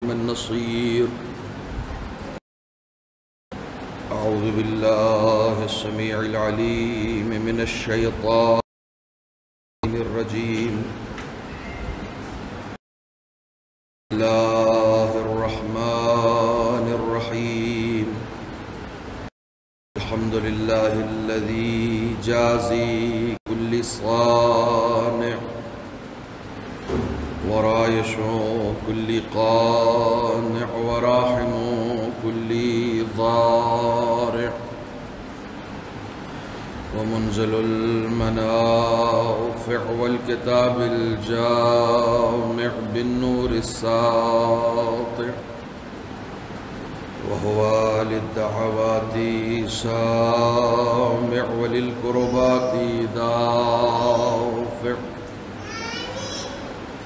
من نصير. أعوذ بالله السميع العليم من الشيطان الرجيم. بسم الله الرحمن الرحيم. الحمد لله الذي جازي كل صانع ورايش كل قانع وراحم كل ضارع ومنزل المنافع والكتاب الجامع بالنور الساطع وهو للدعوات سامع وللكربات دافع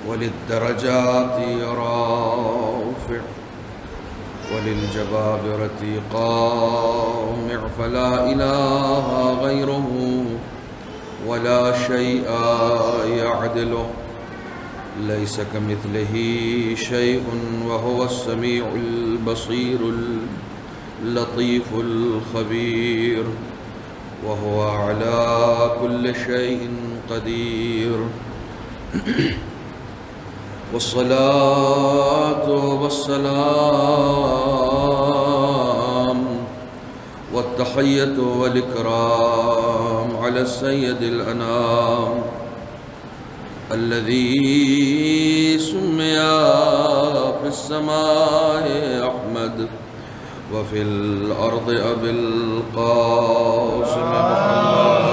وللدرجات رافع وللجبابرة قامع فلا إله غيره ولا شيء يعدله ليس كمثله شيء وهو السميع البصير اللطيف الخبير وهو على كل شيء قدير. والصلاة والسلام والتحية والإكرام على السيد الأنام الذي سمي في السماء أحمد وفي الأرض أبي القاسم محمد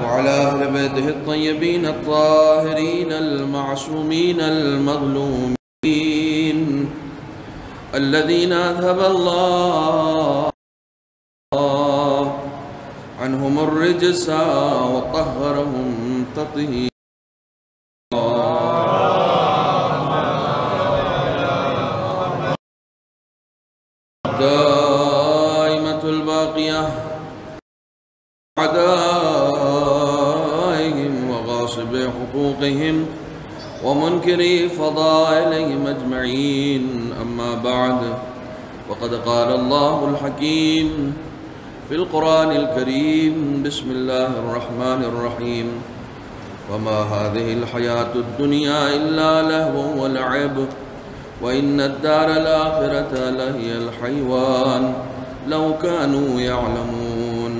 وعلى أهل بيته الطيبين الطاهرين المعصومين المظلومين الذين أذهب الله عنهم الرجس وطهرهم تطهيرا. دائمة الباقية أعدائهم وغاصب حقوقهم ومنكري فضائلهم أجمعين. أما بعد فقد قال الله الحكيم في القرآن الكريم بسم الله الرحمن الرحيم وما هذه الحياة الدنيا إلا لهو ولعب وإن الدار الآخرة لهي الحيوان لو كانوا يعلمون.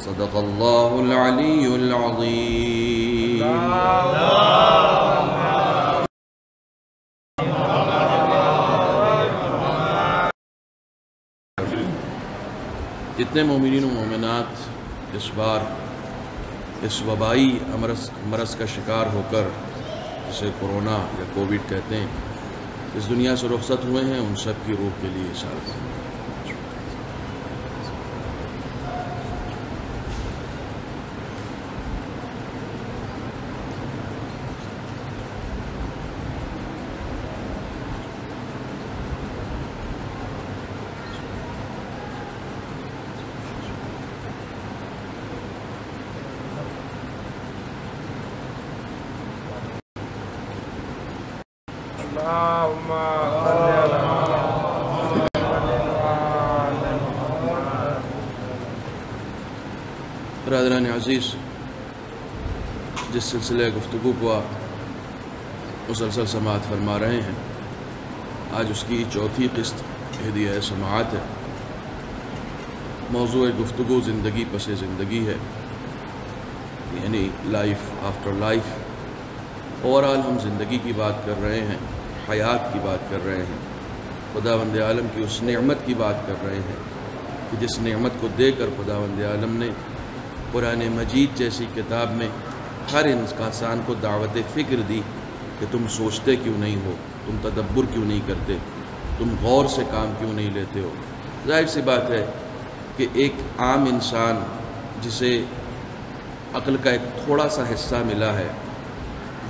صدق الله العلي العظيم. جتنے مومنین و مومنات اس بار اس وبائی مرض کا شکار ہو کر جسے کورونا یا کووڈ کہتے ہیں اس دنیا سے رخصت ہوئے ہیں ان سب کی روح کے لیے اشارہ فرمائیں. برادران عزیز، جس سلسلے گفتگو کو آپ مسلسل سماعت فرما رہے ہیں آج اس کی چوتھی قسط ہدیہ سماعت ہے. موضوع گفتگو زندگی پس زندگی ہے، یعنی لائف آفٹر لائف. اوورآل ہم زندگی کی بات کر رہے ہیں، حیات کی بات کر رہے ہیں، خداوند عالم کی اس نعمت کی بات کر رہے ہیں کہ جس نعمت کو دے کر خداوند عالم نے قرآن مجید جیسی کتاب میں ہر انسان کو دعوت فکر دی کہ تم سوچتے کیوں نہیں ہو، تم تدبر کیوں نہیں کرتے، تم غور سے کام کیوں نہیں لیتے ہو. ظاہر سی بات ہے کہ ایک عام انسان جسے عقل کا ایک تھوڑا سا حصہ ملا ہے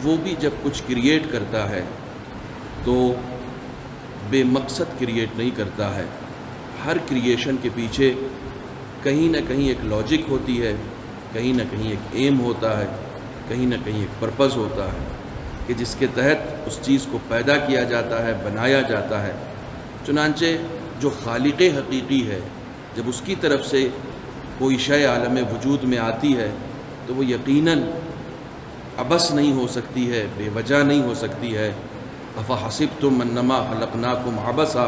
وہ بھی جب کچھ کریٹ کرتا ہے تو بے مقصد کریٹ نہیں کرتا ہے. ہر کریشن کے پیچھے کہیں نہ کہیں ایک لاجک ہوتی ہے، کہیں نہ کہیں ایک ایم ہوتا ہے، کہیں نہ کہیں ایک پرپز ہوتا ہے کہ جس کے تحت اس چیز کو پیدا کیا جاتا ہے، بنایا جاتا ہے۔ چنانچہ جو خالق حقیقی ہے، جب اس کی طرف سے کوئی شے عالم وجود میں آتی ہے تو وہ یقیناً عبث نہیں ہو سکتی ہے، بے وجہ نہیں ہو سکتی ہے۔ افحسبتم انما خلقناکم عبثا،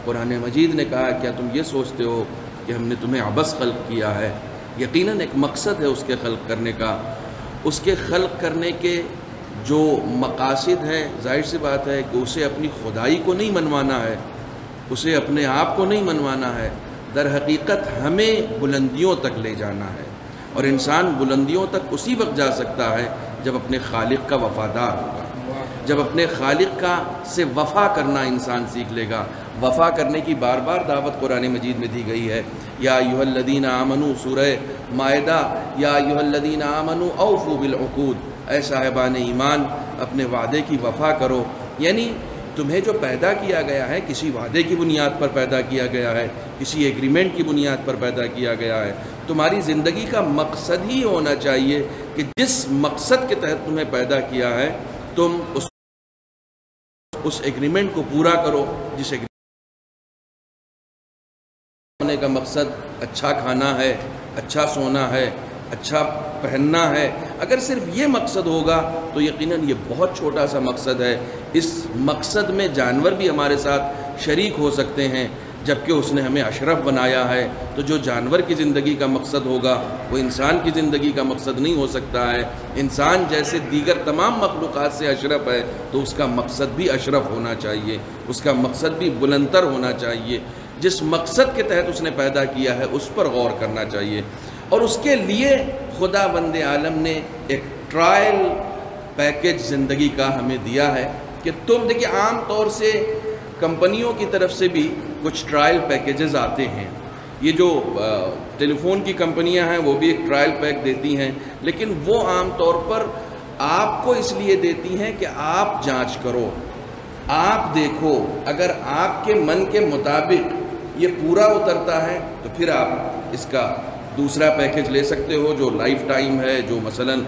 قرآن مجید نے کہا کیا تم یہ سوچتے ہو کہ ہم نے تمہیں عبث خلق کیا ہے؟ یقیناً ایک مقصد ہے اس کے خلق کرنے کا۔ اس کے خلق کرنے کے جو مقاصد ہیں، ظاہر سی بات ہے کہ اسے اپنی خدائی کو نہیں منوانا ہے، اسے اپنے آپ کو نہیں منوانا ہے، در حقیقت ہمیں بلندیوں تک لے جانا ہے۔ اور انسان بلندیوں تک اسی وقت جا سکتا ہے جب اپنے خالق کا وفادار ہوگا، جب اپنے خالق کا سے وفا کرنا انسان سیکھ لے گا۔ وفا کرنے کی بار بار دعوت قرآن مجید میں دی گئی ہے۔ یا ایھا الذین آمنوا، سورہ مائدہ، یا ایھا الذین آمنوا اوفوا بالعقود، اے صاحبان ایمان اپنے وعدے کی وفا کرو۔ یعنی تمہیں جو پیدا کیا گیا ہے کسی وعدے کی بنیاد پر پیدا کیا گیا ہے، کسی ایگریمنٹ کی بنیاد پر پیدا کیا گیا ہے۔ تمہاری زندگی کا مقصد ہی ہونا چاہیے کہ جس مقصد کے تحت تمہیں پیدا کیا ہے تم اس ایگریمنٹ کو پورا کرو۔ جس ایگریمنٹ ہونے کا مقصد اچھا کھانا ہے، اچھا سونا ہے، اچھا پہننا ہے، اگر صرف یہ مقصد ہوگا تو یقیناً یہ بہت چھوٹا سا مقصد ہے۔ اس مقصد میں جانور بھی ہمارے ساتھ شریک ہو سکتے ہیں، جبکہ اس نے ہمیں اشرف بنایا ہے۔ تو جو جانور کی زندگی کا مقصد ہوگا وہ انسان کی زندگی کا مقصد نہیں ہو سکتا ہے۔ انسان جیسے دیگر تمام مخلوقات سے اشرف ہے تو اس کا مقصد بھی اشرف ہونا چاہیے، اس کا مقصد بھی بلندتر ہونا چاہیے۔ جس مقصد کے تحت اس نے پیدا کیا ہے اس پر غور کرنا چاہیے۔ اور اس کے لیے خدا بند عالم نے ایک ٹرائل پیکج زندگی کا ہمیں دیا ہے کہ تم دیکھیں، عام طور سے کمپنیوں کی طرف سے بھی کچھ ٹرائل پیکیجز آتے ہیں۔ یہ جو ٹیلی فون کی کمپنیاں ہیں وہ بھی ایک ٹرائل پیک دیتی ہیں، لیکن وہ عام طور پر آپ کو اس لیے دیتی ہیں کہ آپ جانچ کرو، آپ دیکھو، اگر آپ کے من کے مطابق یہ پورا اترتا ہے تو پھر آپ اس کا دوسرا پیکیج لے سکتے ہو جو لائف ٹائم ہے، جو مثلاً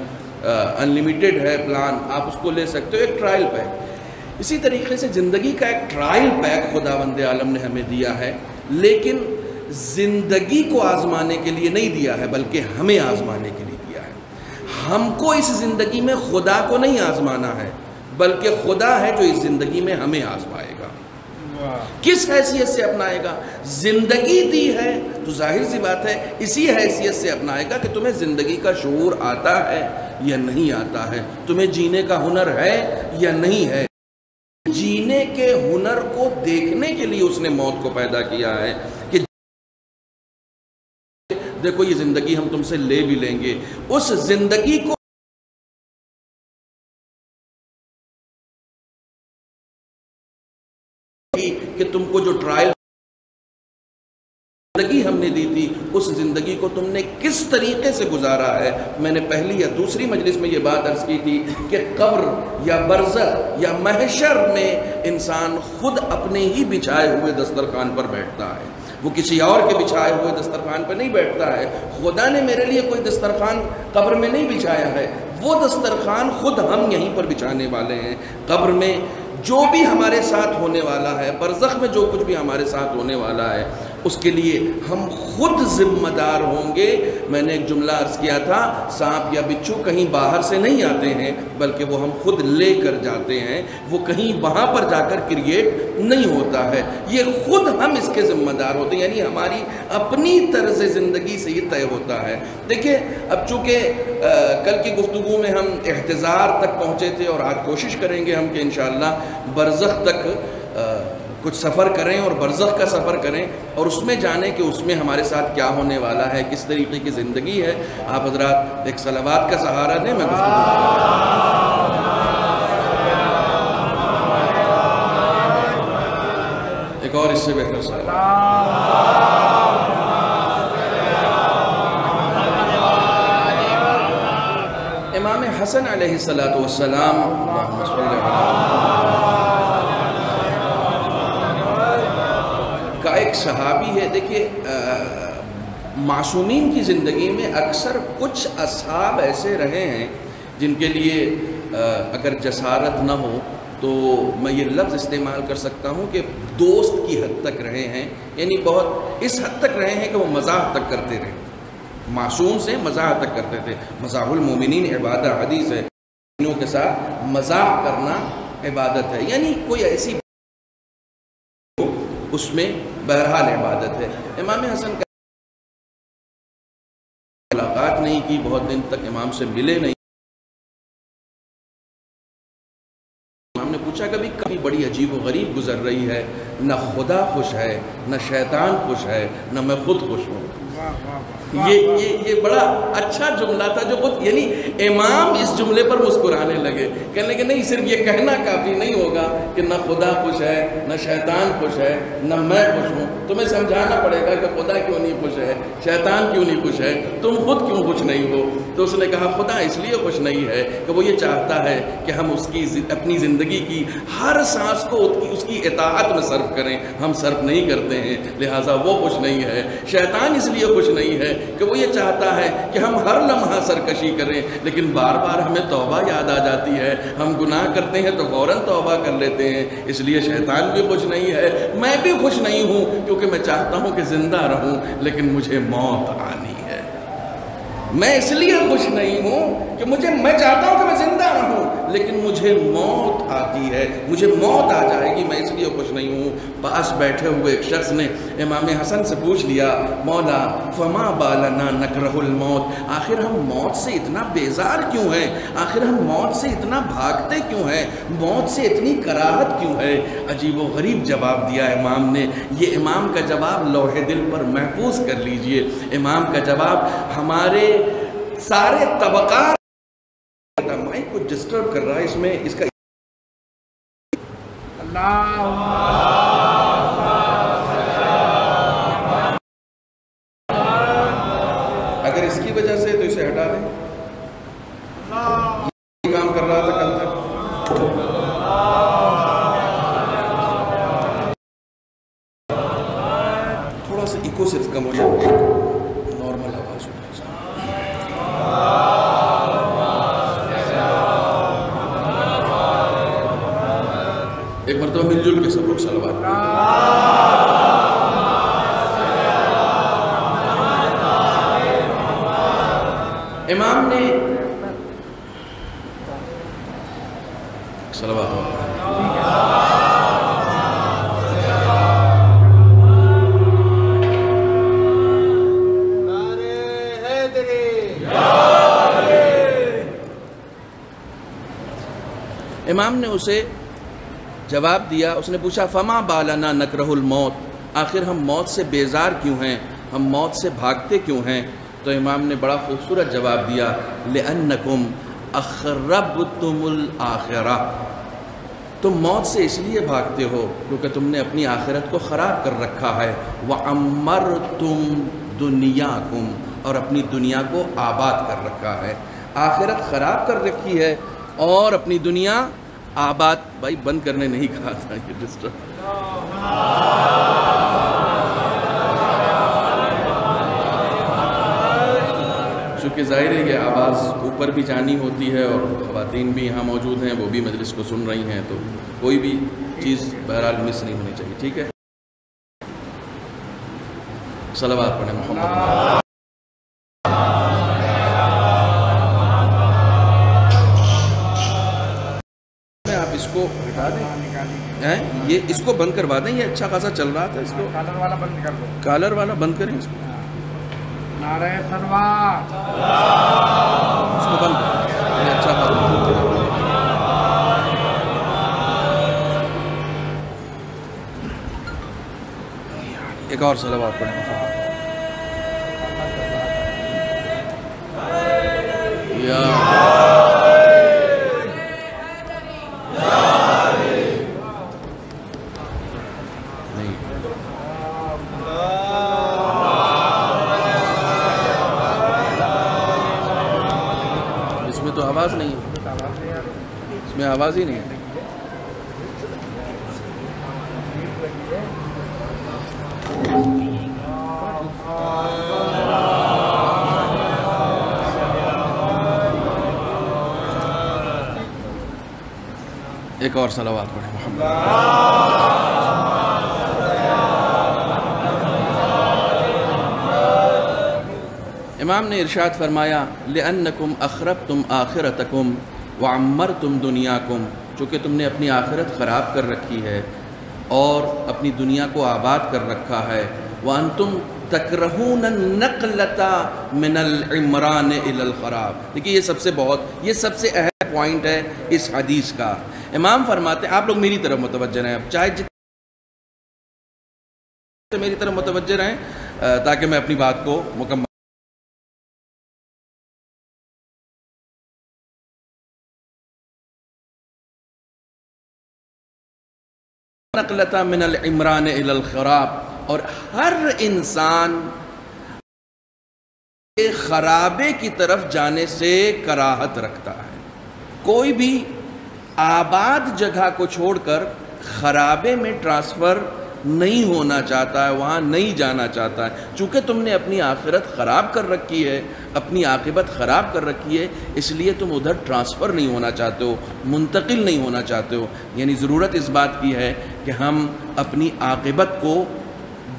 انلیمیٹڈ ہے پلان، آپ اس کو لے سکتے ہو، ایک ٹرائل پیک۔ اسی طریقے سے زندگی کا ایک ٹرائل پیک خداوند عالم نے ہمیں دیا ہے، لیکن زندگی کو آزمانے کے لیے نہیں دیا ہے بلکہ ہمیں آزمانے کے لیے دیا ہے۔ ہم کو اس زندگی میں خدا کو نہیں آزمانا ہے بلکہ خدا ہے جو اس زندگی میں ہمیں آزمائے گا۔ کس حیثیت سے اپنائے گا؟ زندگی دی ہے تو ظاہر سی بات ہے اسی حیثیت سے اپنائے گا کہ تمہیں زندگی کا شعور آتا ہے یا نہیں آتا ہے، تمہیں جینے کا ہنر ہے یا نہیں ہے۔ جینے کے ہنر کو دیکھنے کے لیے اس نے موت کو پیدا کیا ہے کہ دیکھو یہ زندگی ہم تم سے لے بھی لیں گے، اس زندگی کو کہ تم کو جو ٹرائل زندگی ہم نے دی تھی اس زندگی کو تم نے کس طریقے سے گزارا ہے۔ میں نے پہلی یا دوسری مجلس میں یہ بات عرض کی تھی کہ قبر یا برزخ یا محشر میں انسان خود اپنے ہی بچھائے ہوئے دسترخوان پر بیٹھتا ہے، وہ کسی اور کے بچھائے ہوئے دسترخوان پر نہیں بیٹھتا ہے۔ خدا نے میرے لیے کوئی دسترخوان قبر میں نہیں بچھایا ہے، وہ دسترخوان خود ہم یہیں پر بچھانے والے ہیں۔ قبر میں جو بھی ہمارے ساتھ ہونے والا ہے، برزخ میں جو کچھ بھی ہمارے ساتھ ہونے والا ہے، اس کے لیے ہم خود ذمہ دار ہوں گے۔ میں نے ایک جملہ عرض کیا تھا، سانپ یا بچھو کہیں باہر سے نہیں آتے ہیں بلکہ وہ ہم خود لے کر جاتے ہیں، وہ کہیں وہاں پر جا کر کریٹ نہیں ہوتا ہے، یہ خود ہم اس کے ذمہ دار ہوتے ہیں، یعنی ہماری اپنی طرز زندگی سے یہ طے ہوتا ہے۔ دیکھیں اب چونکہ کل کی گفتگو میں ہم احتضار تک پہنچے تھے اور آج کوشش کریں گے ہم کہ انشاءاللہ برزخ تک کچھ سفر کریں اور برزخ کا سفر کریں اور اس میں جانیں کہ اس میں ہمارے ساتھ کیا ہونے والا ہے، کس طریقے کی زندگی ہے۔ آپ حضرات ایک صلوات کا سہارا دیں، میں گفتگو ایک اور اس سے بہتر صلوات۔ امام حسن علیہ السلام اللہم صلی کا ایک صحابی ہے۔ دیکھیے معصومین کی زندگی میں اکثر کچھ اصحاب ایسے رہے ہیں جن کے لیے اگر جسارت نہ ہو تو میں یہ لفظ استعمال کر سکتا ہوں کہ دوست کی حد تک رہے ہیں، یعنی بہت اس حد تک رہے ہیں کہ وہ مزاح تک کرتے رہے، معصوم سے مزاح تک کرتے تھے۔ مزاح المومنین عبادت، حدیث ہے، مومنوں کے ساتھ مزاح کرنا عبادت ہے، یعنی کوئی ایسی اس میں بہرحال عبادت ہے۔ امام حسن کا ملاقات نہیں کی، بہت دن تک امام سے ملے نہیں۔ امام نے پوچھا کبھی بڑی عجیب و غریب گزر رہی ہے، نہ خدا خوش ہے نہ شیطان خوش ہے نہ میں خود خوش ہوں۔ یہ بڑا اچھا جملہ تھا جو خود، یعنی امام اس جملے پر مسکرانے لگے، کہنے لگے نہیں صرف یہ کہنا کافی نہیں ہوگا کہ نہ خدا خوش ہے نہ شیطان خوش ہے نہ میں خوش ہوں، تمہیں سمجھانا پڑے گا کہ خدا کیوں نہیں خوش ہے، شیطان کیوں نہیں خوش ہے، تم خود کیوں خوش نہیں ہو۔ تو اس نے کہا خدا اس لیے خوش نہیں ہے کہ وہ یہ چاہتا ہے کہ ہم اس کی اپنی زندگی کی ہر سانس کو اس کی اطاعت میں صرف کریں، ہم صرف نہیں کرتے ہیں، لہٰذا وہ خوش نہیں ہے۔ شیطان اس لیے خوش نہیں ہے کہ وہ یہ چاہتا ہے کہ ہم ہر لمحہ سرکشی کریں، لیکن بار بار ہمیں توبہ یاد آ جاتی ہے، ہم گناہ کرتے ہیں تو فوراً توبہ کر لیتے ہیں، اس لیے شیطان بھی خوش نہیں ہے، میں بھی خوش نہیں ہوں، کیونکہ میں چاہتا ہوں کہ زندہ رہوں لیکن مجھے موت آنی ہے۔ میں اس لیے خوش نہیں ہوں کہ میں چاہتا ہوں کہ میں زندہ رہوں لیکن مجھے موت آتی ہے، مجھے موت آ جائے گی، میں اس لیے خوش نہیں ہوں۔ پاس بیٹھے ہوئے ایک شخص نے امام حسن سے پوچھ لیا، مولا فما بالنا نکرہ الموت، آخر ہم موت سے اتنا بیزار کیوں ہیں، آخر ہم موت سے اتنا بھاگتے کیوں ہیں، موت سے اتنی کراہت کیوں ہے؟ عجیب و غریب جواب دیا امام نے۔ یہ امام کا جواب لوح دل پر محفوظ کر لیجئے۔ امام کا جواب ہمارے سارے طبقات، مائک کو ڈسٹرب کر رہا ہے، اس میں اس کا اگر اس کی وجہ سے تو اسے ہٹا دیں، یہ کام کر رہا تھا کل تک۔ تھوڑا سا ایکو صرف کم ہو جائے، نارمل آواز ہو جائے۔ ایک مرتبہ مل جل کے سب لوگ صلوات امام نے صلوات امام نے اسے جواب دیا، اس نے پوچھا فما بالنا نکرہ الموت، آخر ہم موت سے بیزار کیوں ہیں، ہم موت سے بھاگتے کیوں ہیں؟ تو امام نے بڑا خوبصورت جواب دیا، لأنکم اخربتم الآخرہ، تم موت سے اس لیے بھاگتے ہو کیونکہ تم نے اپنی آخرت کو خراب کر رکھا ہے، وعمرتم دنیاکم، اور اپنی دنیا کو آباد کر رکھا ہے۔ آخرت خراب کر رکھی ہے اور اپنی دنیا آباد۔ بھائی بند کرنے نہیں کہا تھا یہ ڈسٹرب۔ چونکہ ظاہر ہے یہ آواز اوپر بھی جانی ہوتی ہے اور خواتین بھی یہاں موجود ہیں، وہ بھی مجلس کو سن رہی ہیں، تو کوئی بھی چیز بہرحال مس نہیں ہونی چاہیے، ٹھیک ہے؟ صلوات پڑھیں محمد۔ آپ اس کو ہٹا دیں، یہ اس کو بند کروا دیں، یہ اچھا خاصا چل رہا تھا، اس کو کالر والا بند کر دو، کالر والا بند کریں اس کو، نعرہ تکبیر، اس کو بند کریں، یہ اچھا خاصا۔ ایک اور صلوات پڑھیں یا آواز نہیں ہے، اس میں آواز ہی نہیں ہے۔ ایک اور صلوات پڑھیں محمد۔ امام نے ارشاد فرمایا لِأَنَّكُمْ أَخْرَبْتُمْ آخِرَتَكُمْ وَعَمَّرْتُمْ دُنْيَاكُمْ، چونکہ تم نے اپنی آخرت خراب کر رکھی ہے اور اپنی دنیا کو آباد کر رکھا ہے۔ وَأَنْتُمْ تَكْرَهُونَ النَّقْلَةَ مِنَ الْعِمْرَانِ إِلَى الْخَرَابِ۔ دیکھیے یہ سب سے اہم پوائنٹ ہے اس حدیث کا۔ امام فرماتے ہیں، آپ لوگ میری طرف متوجہ رہیں، اب چاہے جتنے میری طرف متوجہ رہیں تاکہ میں اپنی بات کو مکمل نقلتا من العمران الى الخراب، اور ہر انسان خرابے کی طرف جانے سے کراہت رکھتا ہے۔ کوئی بھی آباد جگہ کو چھوڑ کر خرابے میں ٹرانسفر نہیں ہونا چاہتا ہے، وہاں نہیں جانا چاہتا ہے۔ چونکہ تم نے اپنی آخرت خراب کر رکھی ہے، اپنی عاقبت خراب کر رکھی ہے، اس لیے تم ادھر ٹرانسفر نہیں ہونا چاہتے ہو، منتقل نہیں ہونا چاہتے ہو۔ یعنی ضرورت اس بات کی ہے کہ ہم اپنی عاقبت کو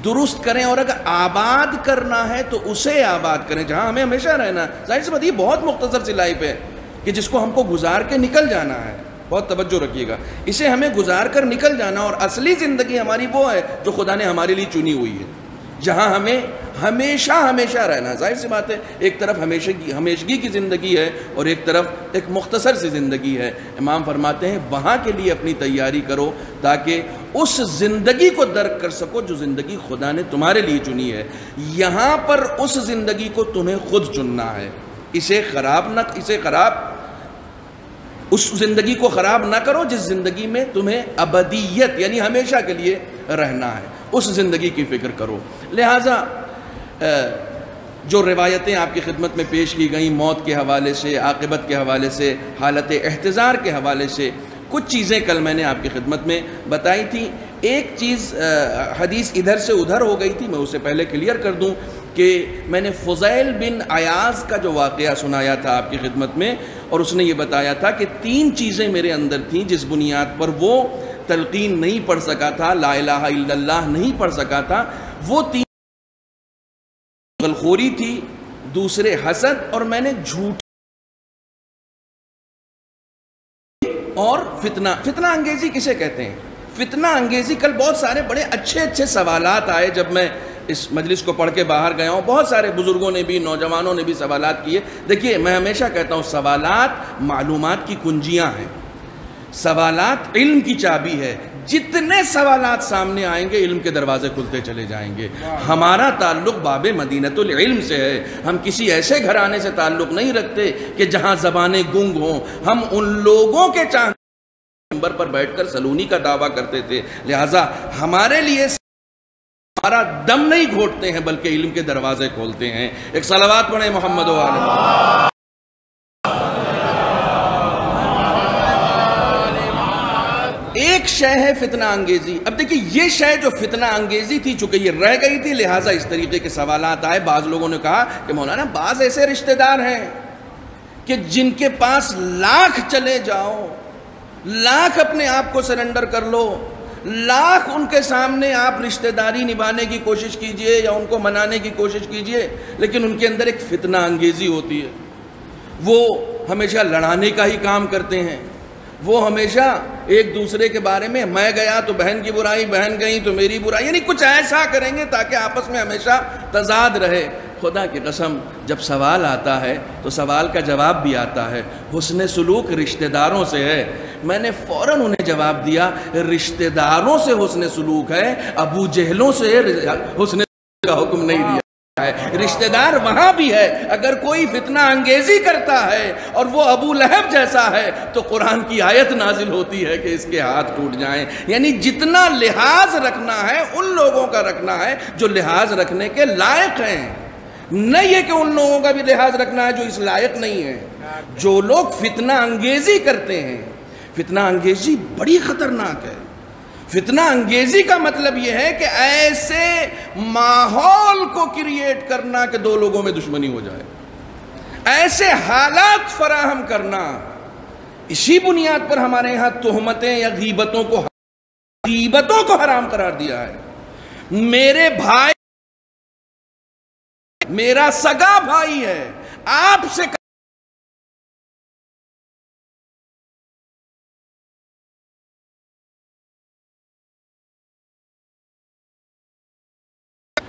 درست کریں، اور اگر آباد کرنا ہے تو اسے آباد کریں جہاں ہمیں ہمیشہ رہنا ہے۔ ظاہر سی بات، یہ بہت مختصر سی لائف ہے کہ جس کو ہم کو گزار کے نکل جانا ہے۔ بہت توجہ رکھیے گا، اسے ہمیں گزار کر نکل جانا، اور اصلی زندگی ہماری وہ ہے جو خدا نے ہمارے لیے چنی ہوئی ہے، جہاں ہمیں ہمیشہ رہنا۔ ظاہر سی بات ہے، ایک طرف ہمیشگی کی زندگی ہے اور ایک طرف ایک مختصر سی زندگی ہے۔ امام فرماتے ہیں وہاں کے لیے اپنی تیاری کرو تاکہ اس زندگی کو درک کر سکو جو زندگی خدا نے تمہارے لیے چنی ہے۔ یہاں پر اس زندگی کو تمہیں خود چننا ہے، اس زندگی کو خراب نہ کرو جس زندگی میں تمہیں ابدیت یعنی ہمیشہ کے لیے رہنا ہے، اس زندگی کی فکر کرو۔ لہٰذا جو روایتیں آپ کی خدمت میں پیش کی گئیں موت کے حوالے سے، عاقبت کے حوالے سے، حالت احتضار کے حوالے سے، کچھ چیزیں کل میں نے آپ کی خدمت میں بتائی تھیں۔ ایک چیز حدیث ادھر سے ادھر ہو گئی تھی، میں اسے پہلے کلیئر کر دوں کہ میں نے فضیل بن عیاض کا جو واقعہ سنایا تھا آپ کی خدمت میں، اور اس نے یہ بتایا تھا کہ 3 چیزیں میرے اندر تھیں جس بنیاد پر وہ تلقین نہیں پڑھ سکا تھا، لا الہ الا اللہ نہیں پڑھ سکا تھا۔ وہ 3 غلخوری تھی، دوسرے حسد، اور میں نے جھوٹ اور فتنہ انگیزی کسے کہتے ہیں؟ فتنہ انگیزی، کل بہت سارے بڑے اچھے سوالات آئے جب میں اس مجلس کو پڑھ کے باہر گیا ہوں، بہت سارے بزرگوں نے بھی نوجوانوں نے بھی سوالات کیے۔ دیکھیے میں ہمیشہ کہتا ہوں سوالات معلومات کی کنجیاں ہیں، سوالات علم کی چابی ہے۔ جتنے سوالات سامنے آئیں گے علم کے دروازے کھلتے چلے جائیں گے۔ ہمارا تعلق باب مدینۃ العلم سے ہے، ہم کسی ایسے گھرانے سے تعلق نہیں رکھتے کہ جہاں زبانیں گنگ ہوں۔ ہم ان لوگوں کے چاہنے منبر پر بیٹھ کر سلونی کا دعویٰ کرتے تھے، لہٰذا ہمارے لیے ہمارا دم نہیں گھوٹتے ہیں بلکہ علم کے دروازے کھولتے ہیں۔ ایک صلوات پڑھیں محمد و آلہ۔ ایک شے ہے فتنہ انگیزی۔ اب دیکھیں یہ شے جو فتنہ انگیزی تھی، چونکہ یہ رہ گئی تھی لہٰذا اس طریقے کے سوالات آئے۔ بعض لوگوں نے کہا کہ مولانا بعض ایسے رشتہ دار ہیں کہ جن کے پاس لاکھ چلے جاؤ، لاکھ اپنے آپ کو سرنڈر کر لو، لاکھ ان کے سامنے آپ رشتہ داری نبھانے کی کوشش کیجئے یا ان کو منانے کی کوشش کیجئے، لیکن ان کے اندر ایک فتنہ انگیزی ہوتی ہے۔ وہ ہمیشہ لڑانے کا ہی کام کرتے ہیں، وہ ہمیشہ ایک دوسرے کے بارے میں گیا تو بہن کی برائی، بہن گئی تو میری برائی، یعنی کچھ ایسا کریں گے تاکہ آپس میں ہمیشہ تضاد رہے۔ خدا کی قسم جب سوال آتا ہے تو سوال کا جواب بھی آتا ہے۔ حسن سلوک رشتہ داروں سے ہے، میں نے فوراً انہیں جواب دیا رشتہ داروں سے حسن سلوک ہے، ابو جہلوں سے حسن سلوک کا حکم نہیں دیا ہے۔ رشتہ دار وہاں بھی ہے، اگر کوئی فتنہ انگیزی کرتا ہے اور وہ ابو لہب جیسا ہے تو قرآن کی آیت نازل ہوتی ہے کہ اس کے ہاتھ ٹوٹ جائیں۔ یعنی جتنا لحاظ رکھنا ہے ان لوگوں کا رکھنا ہے جو لحاظ رکھنے کے لائق ہیں، نہیں ہے کہ ان لوگوں کا بھی لحاظ رکھنا ہے جو اس لائق نہیں ہے۔ جو لوگ فتنہ انگیزی کرتے ہیں، فتنہ انگیزی بڑی خطرناک ہے۔ فتنہ انگیزی کا مطلب یہ ہے کہ ایسے ماحول کو کریٹ کرنا کہ 2 لوگوں میں دشمنی ہو جائے، ایسے حالات فراہم کرنا اسی بنیاد پر ہمارے یہاں تہمتیں یا غیبتوں کو حرام قرار دیا ہے. میرے بھائی، میرا سگا بھائی ہے، آپ سے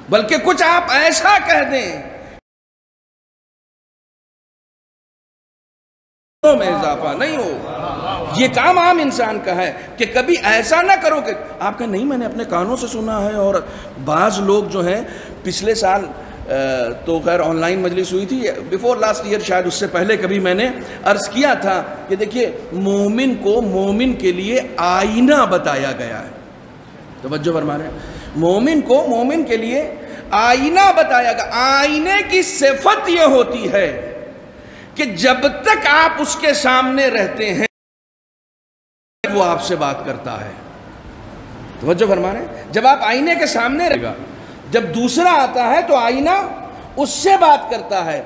بلکہ کچھ آپ ایسا کہہ دیں میں اضافہ نہیں ہو. یہ کام عام انسان کا ہے کہ کبھی ایسا نہ کرو کہ آپ کہیں نہیں میں نے اپنے کانوں سے سنا ہے. اور بعض لوگ جو ہیں پچھلے سال تو خیر آن لائن مجلس ہوئی تھی، بیفور لاسٹ ایئر شاید اس سے پہلے کبھی میں نے عرض کیا تھا کہ دیکھیے مومن کو مومن کے لیے آئینہ بتایا گیا ہے. توجہ فرما رہے ہیں، مومن کو مومن کے لیے آئینہ بتایا گیا. آئینے کی صفت یہ ہوتی ہے کہ جب تک آپ اس کے سامنے رہتے ہیں وہ آپ سے بات کرتا ہے. توجہ فرما رہے ہیں، جب آپ آئینے کے سامنے رہے گا، جب دوسرا آتا ہے تو آئینہ اس سے بات کرتا ہے.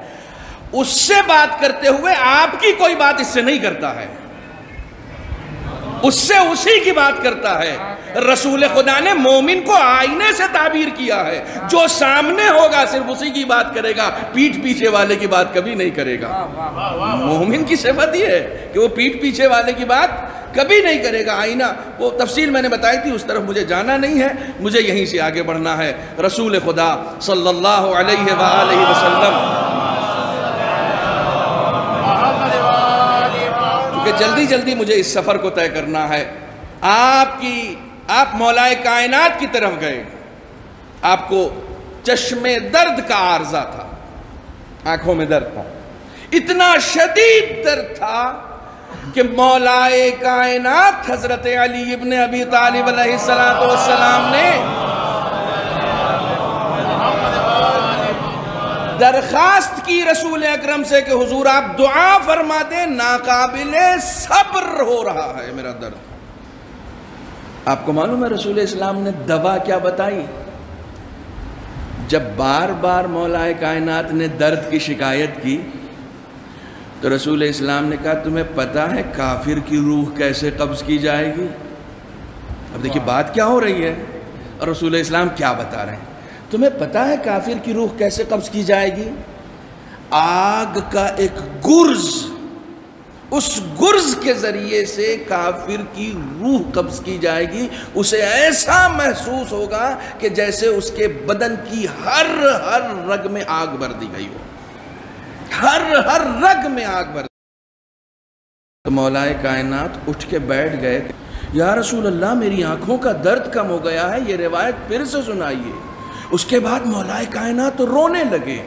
اس سے بات کرتے ہوئے آپ کی کوئی بات اس سے نہیں کرتا ہے، اس سے اسی کی بات کرتا ہے. رسول خدا نے مومن کو آئینے سے تعبیر کیا ہے. جو سامنے ہوگا صرف اسی کی بات کرے گا، پیٹھ پیچھے والے کی بات کبھی نہیں کرے گا. مومن کی صفت یہ ہے کہ وہ پیٹھ پیچھے والے کی بات کبھی نہیں کرے گا. آئینہ وہ تفصیل میں نے بتائی تھی، اس طرف مجھے جانا نہیں ہے، مجھے یہیں سے آگے بڑھنا ہے. رسول خدا صلی اللہ علیہ وآلہ وسلم، کیونکہ جلدی جلدی مجھے اس سفر کو طے کرنا ہے. آپ مولا کائنات کی طرف گئے، آپ کو چشم درد کا عارضہ تھا، آنکھوں میں درد تھا، اتنا شدید درد تھا کہ مولا کائنات حضرت علی ابن ابی طالب علیہ السلام نے درخواست کی رسول اکرم سے کہ حضور آپ دعا فرما دیں، ناقابل صبر ہو رہا ہے میرا درد. آپ کو معلوم ہے رسول اسلام نے دوا کیا بتائی؟ جب بار بار مولا کائنات نے درد کی شکایت کی تو رسول اسلام نے کہا تمہیں پتہ ہے کافر کی روح کیسے قبض کی جائے گی؟ اب دیکھیے بات کیا ہو رہی ہے اور رسول اسلام کیا بتا رہے ہیں. تمہیں پتہ ہے کافر کی روح کیسے قبض کی جائے گی؟ آگ کا ایک گرز، اس گرز کے ذریعے سے کافر کی روح قبض کی جائے گی. اسے ایسا محسوس ہوگا کہ جیسے اس کے بدن کی ہر رگ میں آگ بھر دی گئی ہو، ہر رگ میں آگ بھر. تو مولا کائنات اٹھ کے بیٹھ گئے، یا رسول اللہ میری آنکھوں کا درد کم ہو گیا ہے، یہ روایت پھر سے سنائیے. اس کے بعد مولا کائنات رونے لگے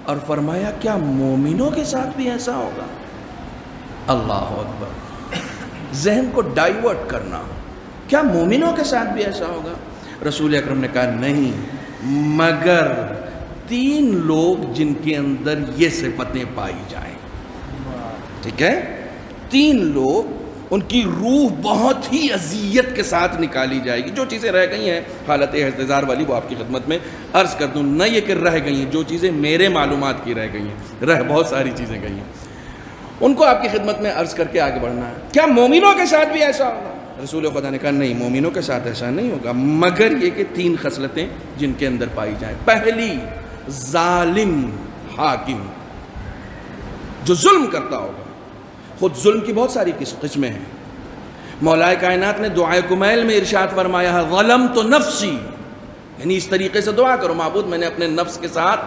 اور فرمایا کیا مومنوں کے ساتھ بھی ایسا ہوگا؟ اللہ اکبر، ذہن کو ڈائیورٹ کرنا، کیا مومنوں کے ساتھ بھی ایسا ہوگا؟ رسول اکرم نے کہا نہیں، مگر 3 لوگ جن کے اندر یہ صفتیں پائی جائیں. ٹھیک ہے، 3 لوگ، ان کی روح بہت ہی اذیت کے ساتھ نکالی جائے گی. جو چیزیں رہ گئی ہیں حالت احتضار والی وہ آپ کی خدمت میں عرض کر دوں، نہ یہ کہ رہ گئی ہیں، جو چیزیں میرے معلومات کی رہ گئی ہیں، بہت ساری چیزیں گئی ہیں، ان کو آپ کی خدمت میں عرض کر کے آگے بڑھنا ہے. کیا مومنوں کے ساتھ بھی ایسا ہوگا؟ رسول خدا نے کہا نہیں، مومنوں کے ساتھ ایسا نہیں ہوگا، مگر یہ کہ 3 خصلتیں جن کے اندر پائی جائیں. پہلی، ظالم حاکم، جو ظلم کرتا ہوگا. خود ظلم کی بہت ساری قسمیں ہیں. مولا کائنات نے دعائے کمیل میں ارشاد فرمایا ہے ظلمت نفسی، یعنی اس طریقے سے دعا کرو معبود میں نے اپنے نفس کے ساتھ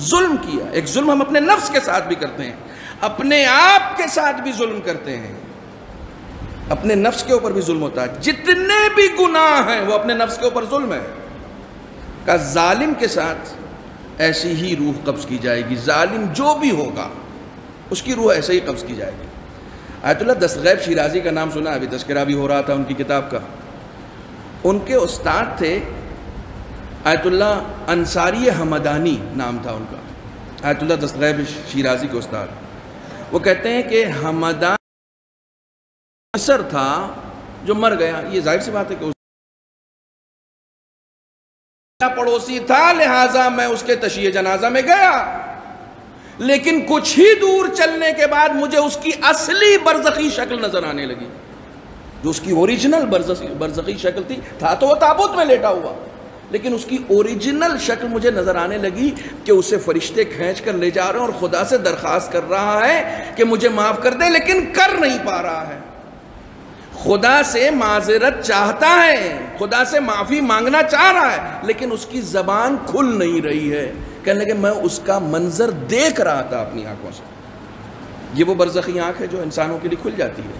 ظلم کیا. ایک ظلم ہم اپنے نفس کے ساتھ بھی کرتے ہیں، اپنے آپ کے ساتھ بھی ظلم کرتے ہیں، اپنے نفس کے اوپر بھی ظلم ہوتا ہے. جتنے بھی گناہ ہیں وہ اپنے نفس کے اوپر ظلم ہے. کہ ظالم کے ساتھ ایسی ہی روح قبض کی جائے گی. ظالم جو بھی ہوگا اس کی روح ایسے ہی قبض کی جائے گی. آیت اللہ دستغیب شیرازی کا نام سنا، ابھی تذکرہ بھی ہو رہا تھا ان کی کتاب کا. ان کے استاد تھے آیت اللہ انصاری حمدانی نام تھا ان کا، آیت اللہ دستغیب شیرازی کے استاد. وہ کہتے ہیں کہ حمدان اثر تھا جو مر گیا. یہ ظاہر سی بات ہے کہ پڑوسی تھا، لہٰذا میں اس کے تشییع جنازہ میں گیا. لیکن کچھ ہی دور چلنے کے بعد مجھے اس کی اصلی برزخی شکل نظر آنے لگی، جو اس کی اوریجنل برزخی شکل تھی. تھا تو وہ تابوت میں لیٹا ہوا، لیکن اس کی اوریجنل شکل مجھے نظر آنے لگی کہ اسے فرشتے کھینچ کر لے جا رہے ہیں اور خدا سے درخواست کر رہا ہے کہ مجھے معاف کر دے، لیکن کر نہیں پا رہا ہے. خدا سے معذرت چاہتا ہے، خدا سے معافی مانگنا چاہ رہا ہے، لیکن اس کی زبان کھل نہیں رہی ہے. کہنے لگے میں اس کا منظر دیکھ رہا تھا اپنی آنکھوں سے. یہ وہ برزخی آنکھ ہے جو انسانوں کے لیے کھل جاتی ہے.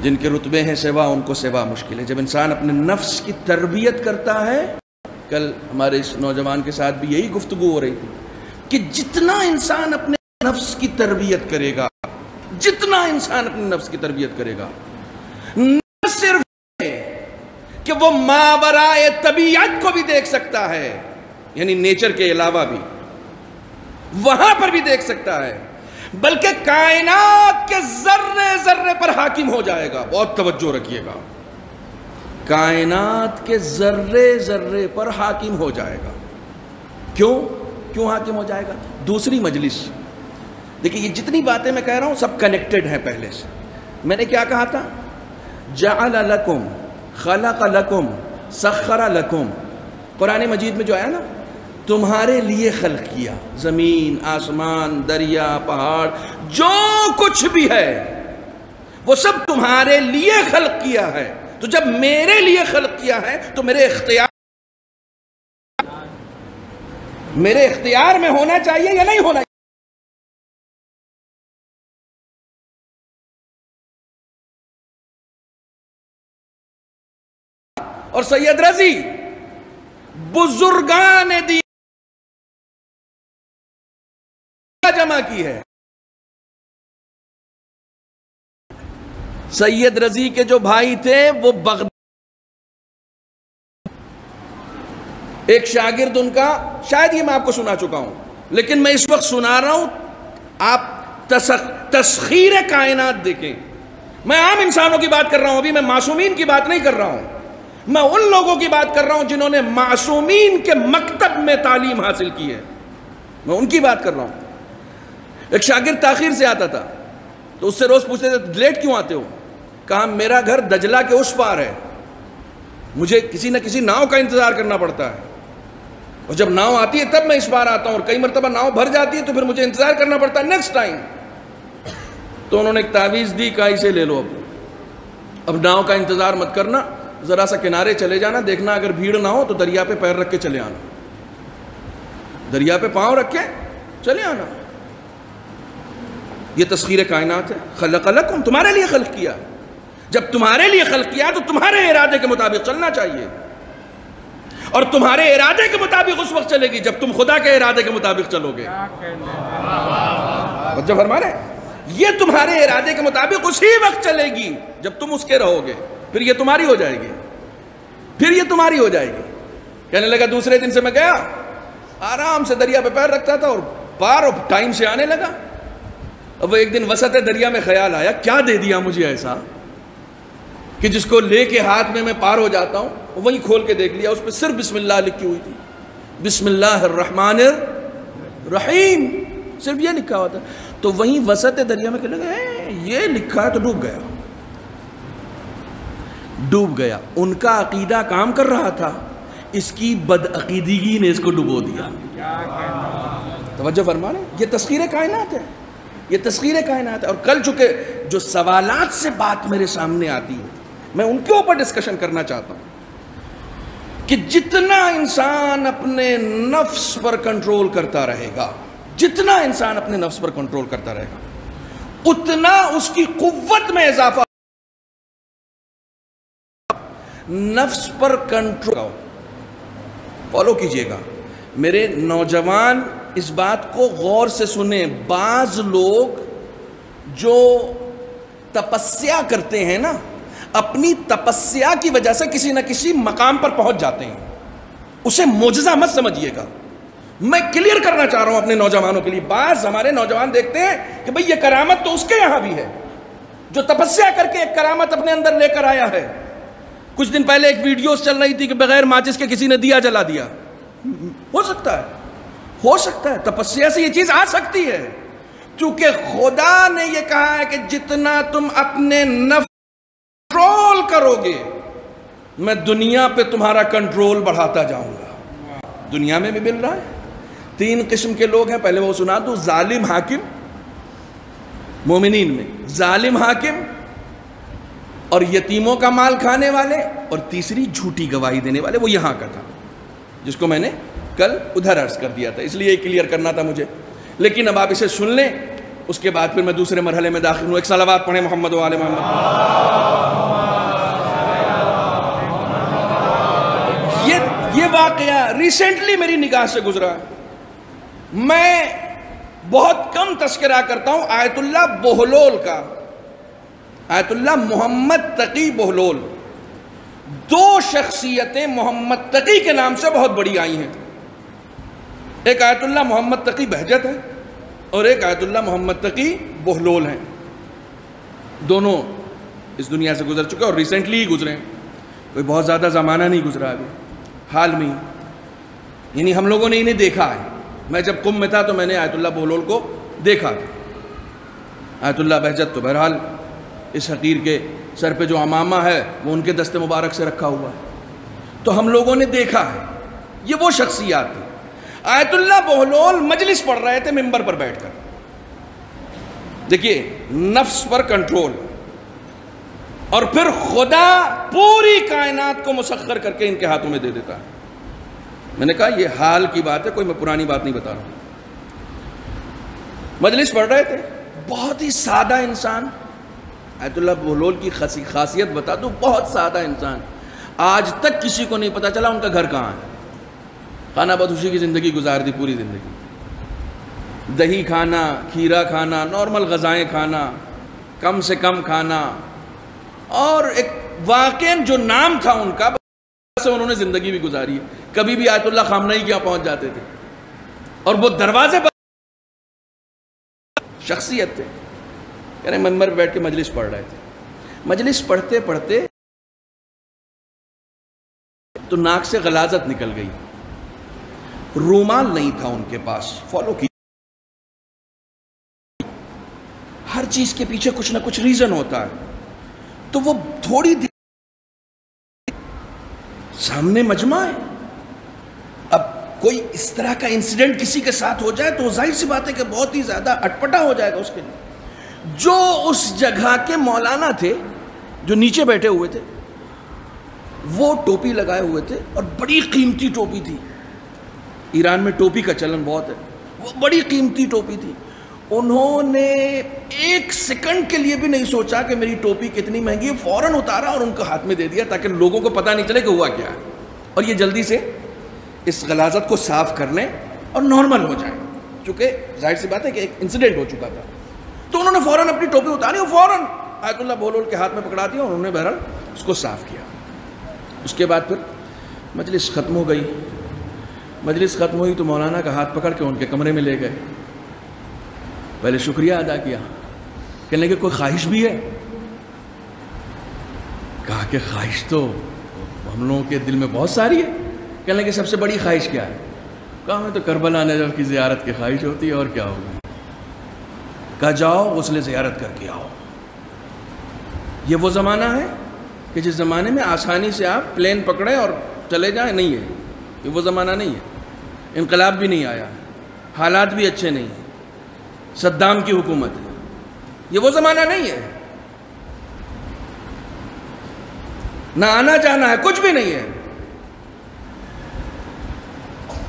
جن کے رتبے ہیں سوا، ان کو سوا مشکل ہے. جب انسان اپنے نفس کی تربیت کرتا ہے، کل ہمارے اس نوجوان کے ساتھ بھی یہی گفتگو ہو رہی تھی کہ جتنا انسان اپنے نفس کی تربیت کرے گا، جتنا انسان اپنے نفس کی تربیت کرے گا، نہ صرف کہ وہ ماورائے طبیعت کو بھی دیکھ سکتا ہے، یعنی نیچر کے علاوہ بھی وہاں پر بھی دیکھ سکتا ہے، بلکہ کائنات کے ذرے ذرے پر حاکم ہو جائے گا. بہت توجہ رکھیے گا، کائنات کے ذرے ذرے پر حاکم ہو جائے گا. کیوں حاکم ہو جائے گا؟ دوسری مجلس دیکھیں، یہ جتنی باتیں میں کہہ رہا ہوں سب کنیکٹڈ ہیں. پہلے سے میں نے کیا کہا تھا؟ جعل لکم، خلق لکم، سخر لکم. قرآن مجید میں جو آیا نا، تمہارے لیے خلق کیا، زمین، آسمان، دریا، پہاڑ، جو کچھ بھی ہے وہ سب تمہارے لیے خلق کیا ہے. تو جب میرے لیے خلق کیا ہے تو میرے اختیار میں ہونا چاہیے یا نہیں ہونا چاہیے؟ اور سید رضی بزرگان دین جمع کی ہے. سید رضی کے جو بھائی تھے وہ بغداد، ایک شاگرد ان کا، شاید یہ میں آپ کو سنا چکا ہوں لیکن میں اس وقت سنا رہا ہوں. آپ تسخیر کائنات دیکھیں. میں عام انسانوں کی بات کر رہا ہوں، ابھی میں معصومین کی بات نہیں کر رہا ہوں. میں ان لوگوں کی بات کر رہا ہوں جنہوں نے معصومین کے مکتب میں تعلیم حاصل کی ہے، میں ان کی بات کر رہا ہوں. ایک شاگرد تاخیر سے آتا تھا تو اس سے روز پوچھتے تھے لیٹ کیوں آتے ہو؟ کہا میرا گھر دجلہ کے اس پار ہے، مجھے کسی نہ کسی ناؤ کا انتظار کرنا پڑتا ہے، اور جب ناؤ آتی ہے تب میں اس پار آتا ہوں، اور کئی مرتبہ ناؤ بھر جاتی ہے تو پھر مجھے انتظار کرنا پڑتا ہے نیکسٹ ٹائم. تو انہوں نے ایک تعویذ دی، کہا اسے لے لو، اب ناؤ کا انتظار مت کرنا، ذرا سا کنارے چلے جانا، دیکھنا اگر بھیڑ نہ ہو تو دریا پہ پیر رکھ کے چلے آنا، دریا پہ پاؤں رکھ کے چلے آنا. یہ تسخیر کائنات ہے. خلق لکم، تمہارے لیے خلق کیا. جب تمہارے لیے خلق کیا تو تمہارے ارادے کے مطابق چلنا چاہیے، اور تمہارے ارادے کے مطابق اس وقت چلے گی جب تم خدا کے ارادے کے مطابق چلو گے. جب فرما رہے یہ تمہارے ارادے کے مطابق اسی وقت چلے گی جب تم اس کے رہو گے، پھر یہ تمہاری ہو جائے گی، پھر یہ تمہاری ہو جائے گی. کہنے لگا دوسرے دن سے میں گیا، آرام سے دریا پہ پیر رکھتا تھا اور پار ٹائم سے آنے لگا. اب وہ ایک دن وسط دریا میں خیال آیا، کیا دے دیا مجھے ایسا کہ جس کو لے کے ہاتھ میں پار ہو جاتا ہوں. وہیں کھول کے دیکھ لیا، اس پہ صرف بسم اللہ لکھی ہوئی تھی، بسم اللہ الرحمن الرحیم، صرف یہ لکھا ہوا تھا. تو وہیں وسط دریا میں کہنے لگا یہ لکھا ہے تو ڈوب گیا. ان کا عقیدہ کام کر رہا تھا، اس کی بدعقیدگی نے اس کو ڈبو دیا. توجہ فرما رہے ہیں؟ یہ تسخیر کائنات ہے، یہ تسخیر کائنات ہے. اور کل چونکہ جو سوالات سے بات میرے سامنے آتی ہے میں ان کے اوپر ڈسکشن کرنا چاہتا ہوں کہ جتنا انسان اپنے نفس پر کنٹرول کرتا رہے گا، جتنا انسان اپنے نفس پر کنٹرول کرتا رہے گا، اتنا اس کی قوت میں اضافہ. نفس پر کنٹرول فالو کیجئے گا. میرے نوجوان اس بات کو غور سے سنیں. بعض لوگ جو تپسیا کرتے ہیں نا، اپنی تپسیا کی وجہ سے کسی نہ کسی مقام پر پہنچ جاتے ہیں. اسے معجزہ مت سمجھیے گا. میں کلیئر کرنا چاہ رہا ہوں اپنے نوجوانوں کے لیے. بعض ہمارے نوجوان دیکھتے ہیں کہ بھئی یہ کرامت تو اس کے یہاں بھی ہے جو تپسیا کر کے ایک کرامت اپنے اندر لے کر آیا ہے. کچھ دن پہلے ایک ویڈیوز چل رہی تھی کہ بغیر ماچس کے کسی نے دیا جلا دیا. ہو سکتا ہے، ہو سکتا ہے تپسیا سے یہ چیز آ سکتی ہے، کیونکہ خدا نے یہ کہا ہے کہ جتنا تم اپنے نفس کنٹرول کرو گے میں دنیا پہ تمہارا کنٹرول بڑھاتا جاؤں گا۔ دنیا میں بھی مل رہا ہے۔ 3 قسم کے لوگ ہیں، پہلے وہ سنا دو، ظالم حاکم، مومنین میں ظالم حاکم اور یتیموں کا مال کھانے والے، اور تیسری جھوٹی گواہی دینے والے، وہ یہاں کا تھا جس کو میں نے کل ادھر عرض کر دیا تھا، اس لیے کلیئر کرنا تھا مجھے، لیکن اب آپ اسے سن لیں، اس کے بعد پھر میں دوسرے مرحلے میں داخل ہوں۔ ایک صلوات پڑھیں محمد و آل محمد۔ یہ واقعہ ریسنٹلی میری نگاہ سے گزرا، میں بہت کم تذکرہ کرتا ہوں آیت اللہ بہلول کا، آیت اللہ محمد تقی بہلول۔ 2 شخصیتیں محمد تقی کے نام سے بہت بڑی آئی ہیں، ایک آیت اللہ محمد تقی بہجت ہے اور ایک آیت اللہ محمد تقی بہلول ہیں، دونوں اس دنیا سے گزر چکے اور ریسنٹلی ہی گزرے ہیں، کوئی بہت زیادہ زمانہ نہیں گزرا ابھی، حال میں، یعنی ہم لوگوں نے انہیں دیکھا ہے۔ میں جب قم میں تھا تو میں نے آیت اللہ بہلول کو دیکھا تھا، آیت اللہ بہجت تو بہرحال اس حقیر کے سر پہ جو عمامہ ہے وہ ان کے دست مبارک سے رکھا ہوا ہے، تو ہم لوگوں نے دیکھا ہے، یہ وہ شخصیات تھی۔ آیت اللہ بہلول مجلس پڑھ رہے تھے ممبر پر بیٹھ کر، دیکھیے نفس پر کنٹرول، اور پھر خدا پوری کائنات کو مسخر کر کے ان کے ہاتھوں میں دے دیتا ہے۔ میں نے کہا یہ حال کی بات ہے، کوئی میں پرانی بات نہیں بتا رہا ہوں۔ مجلس پڑھ رہے تھے، بہت ہی سادہ انسان، آیت اللہ بہلول کی خاصیت بتا دوں، بہت سادہ انسان، آج تک کسی کو نہیں پتا چلا ان کا گھر کہاں ہے، خانہ بدوشی کی زندگی گزار دی پوری زندگی، دہی کھانا، کھیرا کھانا، نارمل غذائیں کھانا، کم سے کم کھانا، اور ایک واقعاً جو نام تھا ان کا سے انہوں نے زندگی بھی گزاری ہے۔ کبھی بھی آیت اللہ خامنہ ہی کیا پہنچ جاتے تھے، اور وہ دروازے پر شخصیت تھے، کہہ رہے منبر پہ بیٹھ کے مجلس پڑھ رہے تھے، مجلس پڑھتے پڑھتے تو ناک سے غلاظت نکل گئی، رومال نہیں تھا ان کے پاس، فالو کی، ہر چیز کے پیچھے کچھ نہ کچھ ریزن ہوتا ہے، تو وہ تھوڑی دیر سامنے مجمع ہے، اب کوئی اس طرح کا انسیڈنٹ کسی کے ساتھ ہو جائے تو ظاہر سی بات ہے کہ بہت ہی زیادہ اٹپٹا ہو جائے گا اس کے لیے۔ جو اس جگہ کے مولانا تھے جو نیچے بیٹھے ہوئے تھے، وہ ٹوپی لگائے ہوئے تھے اور بڑی قیمتی ٹوپی تھی، ایران میں ٹوپی کا چلن بہت ہے، وہ بڑی قیمتی ٹوپی تھی، انہوں نے 1 سیکنڈ کے لیے بھی نہیں سوچا کہ میری ٹوپی کتنی مہنگی ہے، فوراً اتارا اور ان کو ہاتھ میں دے دیا تاکہ لوگوں کو پتہ نہیں چلے کہ ہوا کیا ہے، اور یہ جلدی سے اس غلاظت کو صاف کرنے اور نارمل ہو جائے، چونکہ ظاہر سی بات ہے کہ ایک انسیڈنٹ ہو چکا تھا، تو انہوں نے فوراً اپنی ٹوپی اتاری اور فوراً آیت اللہ بہلول کے ہاتھ میں پکڑا دیا اور انہوں نے بہرحال اس کو صاف کیا۔ اس کے بعد پھر مجلس ختم ہو گئی، مجلس ختم ہوئی تو مولانا کا ہاتھ پکڑ کے ان کے کمرے میں لے گئے، پہلے شکریہ ادا کیا، کہنے لگے کوئی خواہش بھی ہے؟ کہا کہ خواہش تو ہم لوگوں کے دل میں بہت ساری ہے، کہنے لگے سب سے بڑی خواہش کیا ہے؟ کہا ہمیں تو کربلا نجف کی زیارت کی خواہش ہوتی ہے، اور کیا ہوگی؟ کہا جاؤ غسل زیارت کر کے آؤ۔ یہ وہ زمانہ ہے کہ جس زمانے میں آسانی سے آپ پلین پکڑیں اور چلے جائیں، نہیں ہے، یہ وہ زمانہ نہیں ہے، انقلاب بھی نہیں آیا، حالات بھی اچھے نہیں ہیں، صدام کی حکومت ہے، یہ وہ زمانہ نہیں ہے، نہ آنا جانا ہے، کچھ بھی نہیں ہے،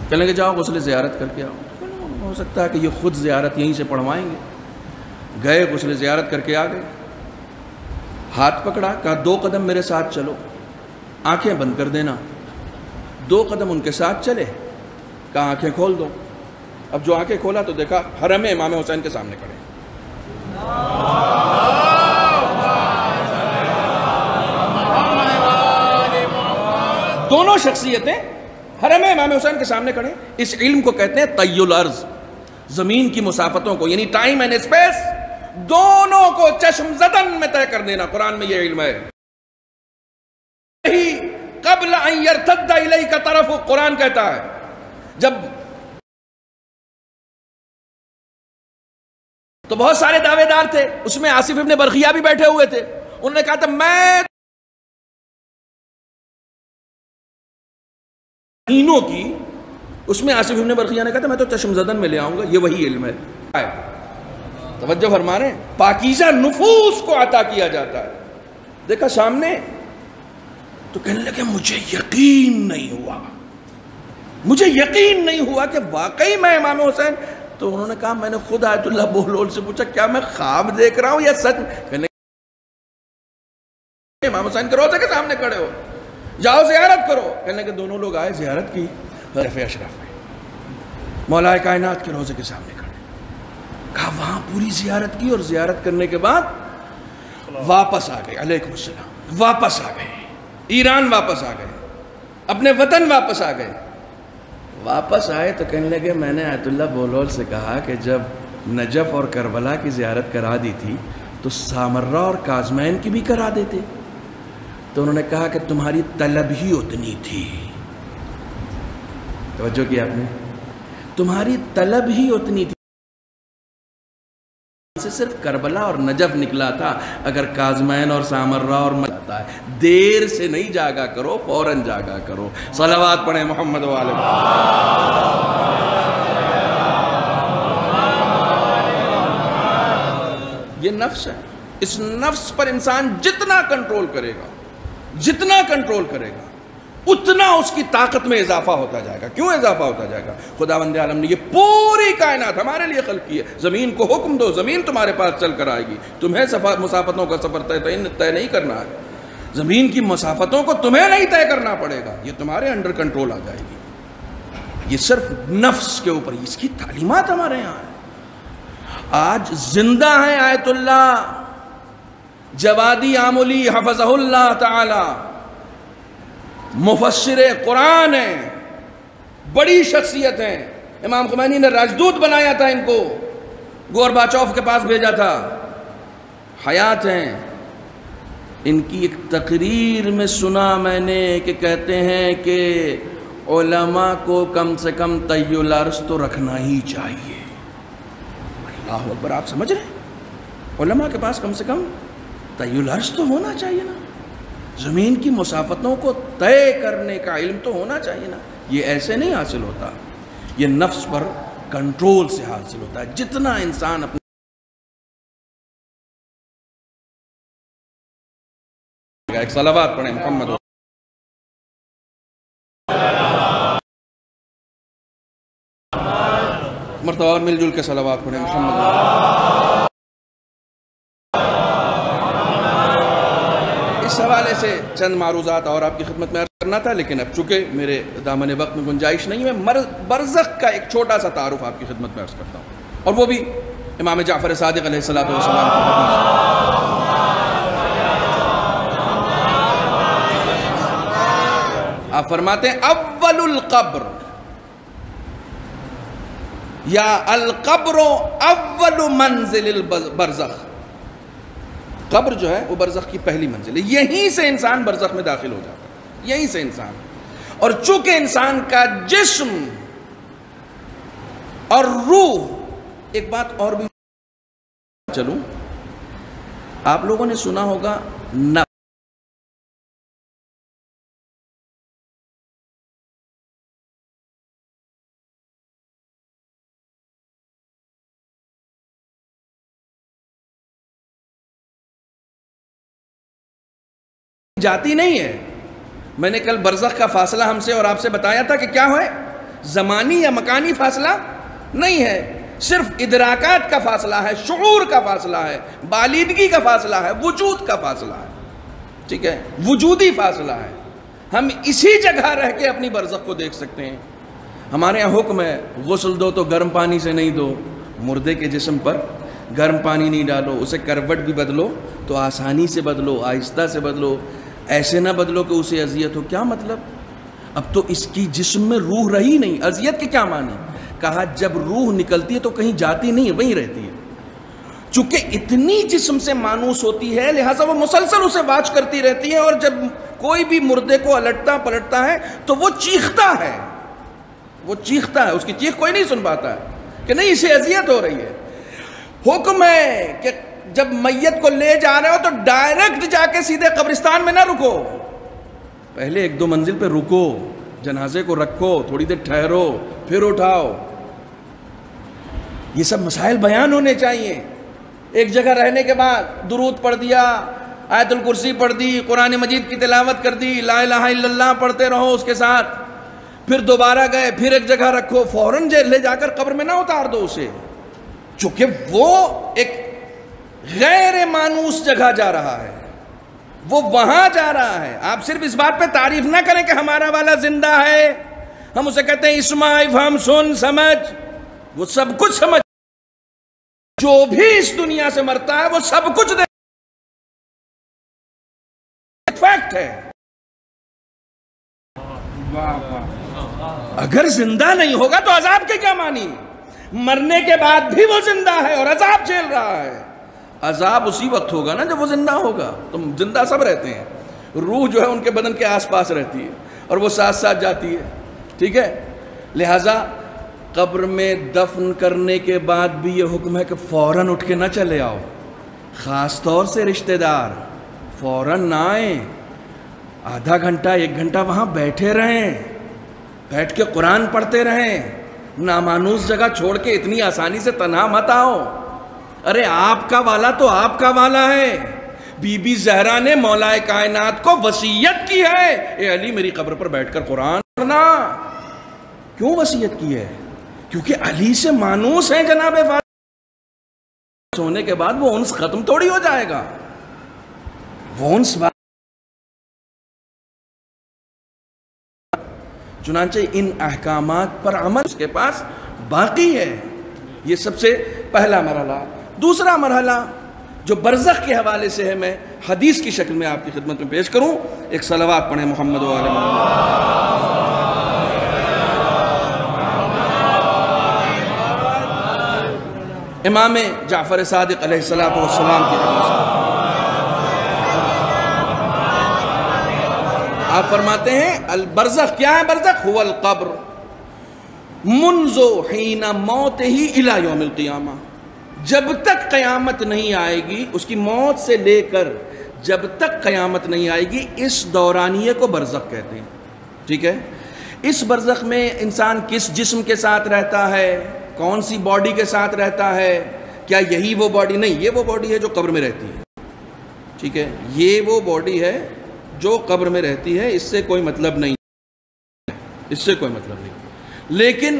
کہنے لگے جاؤ غسل زیارت کر کے آؤ، ہو سکتا ہے کہ یہ خود زیارت یہیں سے پڑھوائیں گے، گئے غسل زیارت کر کے آ گئے، ہاتھ پکڑا، کہا 2 قدم میرے ساتھ چلو، آنکھیں بند کر دینا، 2 قدم ان کے ساتھ چلے، کہا آنکھیں کھول دو، اب جو آنکھیں کھولا تو دیکھا حرم امام حسین کے سامنے کھڑے، دونوں شخصیتیں حرم امام حسین کے سامنے کھڑے۔ اس علم کو کہتے ہیں طی الارض، زمین کی مسافتوں کو، یعنی ٹائم اینڈ اسپیس دونوں کو چشم زدن میں طے کر دینا، قرآن میں یہ علم ہے۔ قبل ان یرتد الیک طرف، قرآن کہتا ہے جب تو بہت سارے دعوے دار تھے، اس میں آصف ابن برقیہ بھی بیٹھے ہوئے تھے. انہوں نے کہا تھا میں مہینوں کی، اس میں آصف ابن برقیہ نے کہا تھا میں تو چشم زدن میں لے آؤں گا، یہ وہی علم ہے. توجہ فرما رہے ہیں، پاکیزہ نفوس کو عطا کیا جاتا ہے. دیکھا سامنے تو کہنے لگے مجھے یقین نہیں ہوا کہ واقعی میں امام حسین. تو انہوں نے کہا میں نے خود آیت اللہ بہلول سے پوچھا کیا میں خواب دیکھ رہا ہوں یا سچ؟ کہنے امام حسین کے روضے کے سامنے کھڑے ہو، جاؤ زیارت کرو. کہنے کہ دونوں لوگ آئے، زیارت کی اشرف میں، مولا کائنات کے روضے کے سامنے کھڑے. کہا وہاں پوری زیارت کی، اور زیارت کرنے کے بعد واپس آ گئے. علیکم السلام. واپس آ گئے، ایران واپس آ گئے، اپنے وطن واپس آ گئے. واپس آئے تو کہنے لگے میں نے آیت اللہ بہلول سے کہا کہ جب نجف اور کربلا کی زیارت کرا دی تھی تو سامرہ اور کاظمین کی بھی کرا دیتے. تو انہوں نے کہا کہ تمہاری طلب ہی اتنی تھی. توجہ کیا آپ نے؟ تمہاری طلب ہی اتنی تھی. سے صرف کربلا اور نجف نکلا تھا، اگر کاظمین اور سامرہ اور جاتا ہے. دیر سے نہیں جاگا کرو، فوراً جاگا کرو. صلوات پڑھیں محمد و آل محمد. یہ نفس ہے. اس نفس پر انسان جتنا کنٹرول کرے گا اتنا اس کی طاقت میں اضافہ ہوتا جائے گا. کیوں اضافہ ہوتا جائے گا؟ خداوند عالم نے یہ پوری کائنات ہمارے لیے خلق کی ہے. زمین کو حکم دو، زمین تمہارے پاس چل کر آئے گی. تمہیں مسافتوں کا سفر طے نہیں کرنا ہے. زمین کی مسافتوں کو تمہیں نہیں طے کرنا پڑے گا، یہ تمہارے انڈر کنٹرول آ جائے گی. یہ صرف نفس کے اوپر، اس کی تعلیمات ہمارے یہاں ہیں. آج زندہ ہیں آیت اللہ جوادی آمولی حفظہ اللہ تعالی، مفسر قرآن ہیں، بڑی شخصیت ہیں. امام خمینی نے راجدوت بنایا تھا ان کو، گورباچوف کے پاس بھیجا تھا. حیات ہیں. ان کی ایک تقریر میں سنا میں نے کہ کہتے ہیں کہ علماء کو کم سے کم طی العرض تو رکھنا ہی چاہیے. اللہ اکبر. آپ سمجھ رہے ہیں؟ علماء کے پاس کم سے کم طی العرض تو ہونا چاہیے نا. زمین کی مسافتوں کو طے کرنے کا علم تو ہونا چاہیے نا. یہ ایسے نہیں حاصل ہوتا، یہ نفس پر کنٹرول سے حاصل ہوتا ہے. جتنا انسان اپنے ایک صلوات پڑھیں محمد. مرتبہ اور مل جل کے صلوات پڑھیں محمد. اس حوالے سے چند معروضات اور آپ کی خدمت میں عرض کرنا تھا، لیکن اب چونکہ میرے دامن وقت میں گنجائش نہیں ہے، میں برزخ کا ایک چھوٹا سا تعارف آپ کی خدمت میں عرض کرتا ہوں، اور وہ بھی امام جعفر صادق علیہ السلام کی خدمت. آپ فرماتے ہیں اول القبر یا القبر اول منزل البرزخ. قبر جو ہے وہ برزخ کی پہلی منزل ہے. یہیں سے انسان برزخ میں داخل ہو جاتا ہے، یہیں سے انسان. اور چونکہ انسان کا جسم اور روح، ایک بات اور بھی چلوں، آپ لوگوں نے سنا ہوگا جاتی نہیں ہے. میں نے کل برزخ کا فاصلہ ہم سے اور آپ سے بتایا تھا کہ کیا ہے، زمانی یا مکانی فاصلہ نہیں ہے، صرف ادراکات کا فاصلہ ہے، شعور کا فاصلہ ہے، بالیدگی کا فاصلہ ہے، وجود کا فاصلہ ہے. ٹھیک ہے، وجودی فاصلہ ہے. ہم اسی جگہ رہ کے اپنی برزخ کو دیکھ سکتے ہیں. ہمارے یہاں حکم ہے غسل دو تو گرم پانی سے نہیں دو. مردے کے جسم پر گرم پانی نہیں ڈالو، اسے کروٹ بھی بدلو تو آسانی سے بدلو، آہستہ سے بدلو، ایسے نہ بدلو کہ اسے اذیت ہو. کیا مطلب؟ اب تو اس کی جسم میں روح رہی نہیں. اذیت کے کیا معنی؟ کہا جب روح نکلتی ہے تو کہیں جاتی نہیں ہے، وہیں رہتی ہے. چونکہ اتنی جسم سے مانوس ہوتی ہے لہٰذا وہ مسلسل اسے واچ کرتی رہتی ہے، اور جب کوئی بھی مردے کو الٹتا پلٹتا ہے تو وہ چیختا ہے، اس کی چیخ کوئی نہیں سن پاتا ہے کہ نہیں اسے اذیت ہو رہی ہے. حکم ہے کہ جب میت کو لے جا رہے ہو تو ڈائریکٹ جا کے سیدھے قبرستان میں نہ رکو، پہلے 1-2 منزل پہ رکو، جنازے کو رکھو، تھوڑی دیر ٹھہرو، پھر اٹھاؤ۔ یہ سب مسائل بیان ہونے چاہیے۔ ایک جگہ رہنے کے بعد درود پڑھ دیا، آیت الکرسی پڑھ دی، قرآن مجید کی تلاوت کر دی، لا الہ الا اللہ پڑھتے رہو اس کے ساتھ، پھر دوبارہ گئے، پھر ایک جگہ رکھو، فوراً لے جا کر قبر میں نہ اتار دو اسے، چونکہ وہ ایک غیر مانوس جگہ جا رہا ہے، وہ وہاں جا رہا ہے۔ آپ صرف اس بات پہ تعریف نہ کریں کہ ہمارا والا زندہ ہے، ہم اسے کہتے ہیں اسمع، افہم، سن، سمجھ، وہ سب کچھ سمجھ، جو بھی اس دنیا سے مرتا ہے وہ سب کچھ دے، فیکٹ ہے۔ اگر زندہ نہیں ہوگا تو عذاب کے کیا معنی؟ مرنے کے بعد بھی وہ زندہ ہے اور عذاب جھیل رہا ہے۔ عذاب اسی وقت ہوگا نا جب وہ زندہ ہوگا، تو زندہ سب رہتے ہیں، روح جو ہے ان کے بدن کے آس پاس رہتی ہے اور وہ ساتھ ساتھ جاتی ہے، ٹھیک ہے؟ لہٰذا قبر میں دفن کرنے کے بعد بھی یہ حکم ہے کہ فوراً اٹھ کے نہ چلے آؤ، خاص طور سے رشتہ دار فوراً نہ آئیں، آدھا گھنٹہ 1 گھنٹہ وہاں بیٹھے رہیں، بیٹھ کے قرآن پڑھتے رہیں، نامانوس جگہ چھوڑ کے اتنی آسانی سے تنہا مت آؤ۔ ارے آپ کا والا تو آپ کا والا ہے۔ بی بی زہرا نے مولا کائنات کو وصیت کی ہے، اے علی میری قبر پر بیٹھ کر قرآن پڑھنا۔ کیوں وصیت کی ہے؟ کیونکہ علی سے مانوس ہیں جناب فاطمہ، ہونے کے بعد وہ انس ختم تھوڑی ہو جائے گا، وہ انس چنانچہ ان احکامات پر عمل اس کے پاس باقی ہے۔ یہ سب سے پہلا مرحلہ۔ دوسرا مرحلہ جو برزخ کے حوالے سے ہے، میں حدیث کی شکل میں آپ کی خدمت میں پیش کروں۔ ایک صلوات پڑھیں محمد و آل محمد۔ امام جعفر صادق علیہ السلام کی حدیث، آپ فرماتے ہیں البرزخ کیا ہے؟ برزخ هو القبر منذ حین موتہ الی یوم القیامہ، جب تک قیامت نہیں آئے گی، اس کی موت سے لے کر جب تک قیامت نہیں آئے گی، اس دورانیے کو برزخ کہتے ہیں، ٹھیک ہے؟ اس برزخ میں انسان کس جسم کے ساتھ رہتا ہے، کون سی باڈی کے ساتھ رہتا ہے، کیا یہی وہ باڈی؟ نہیں، یہ وہ باڈی ہے جو قبر میں رہتی ہے، ٹھیک ہے؟ یہ وہ باڈی ہے جو قبر میں رہتی ہے، اس سے کوئی مطلب نہیں، اس سے کوئی مطلب نہیں۔ لیکن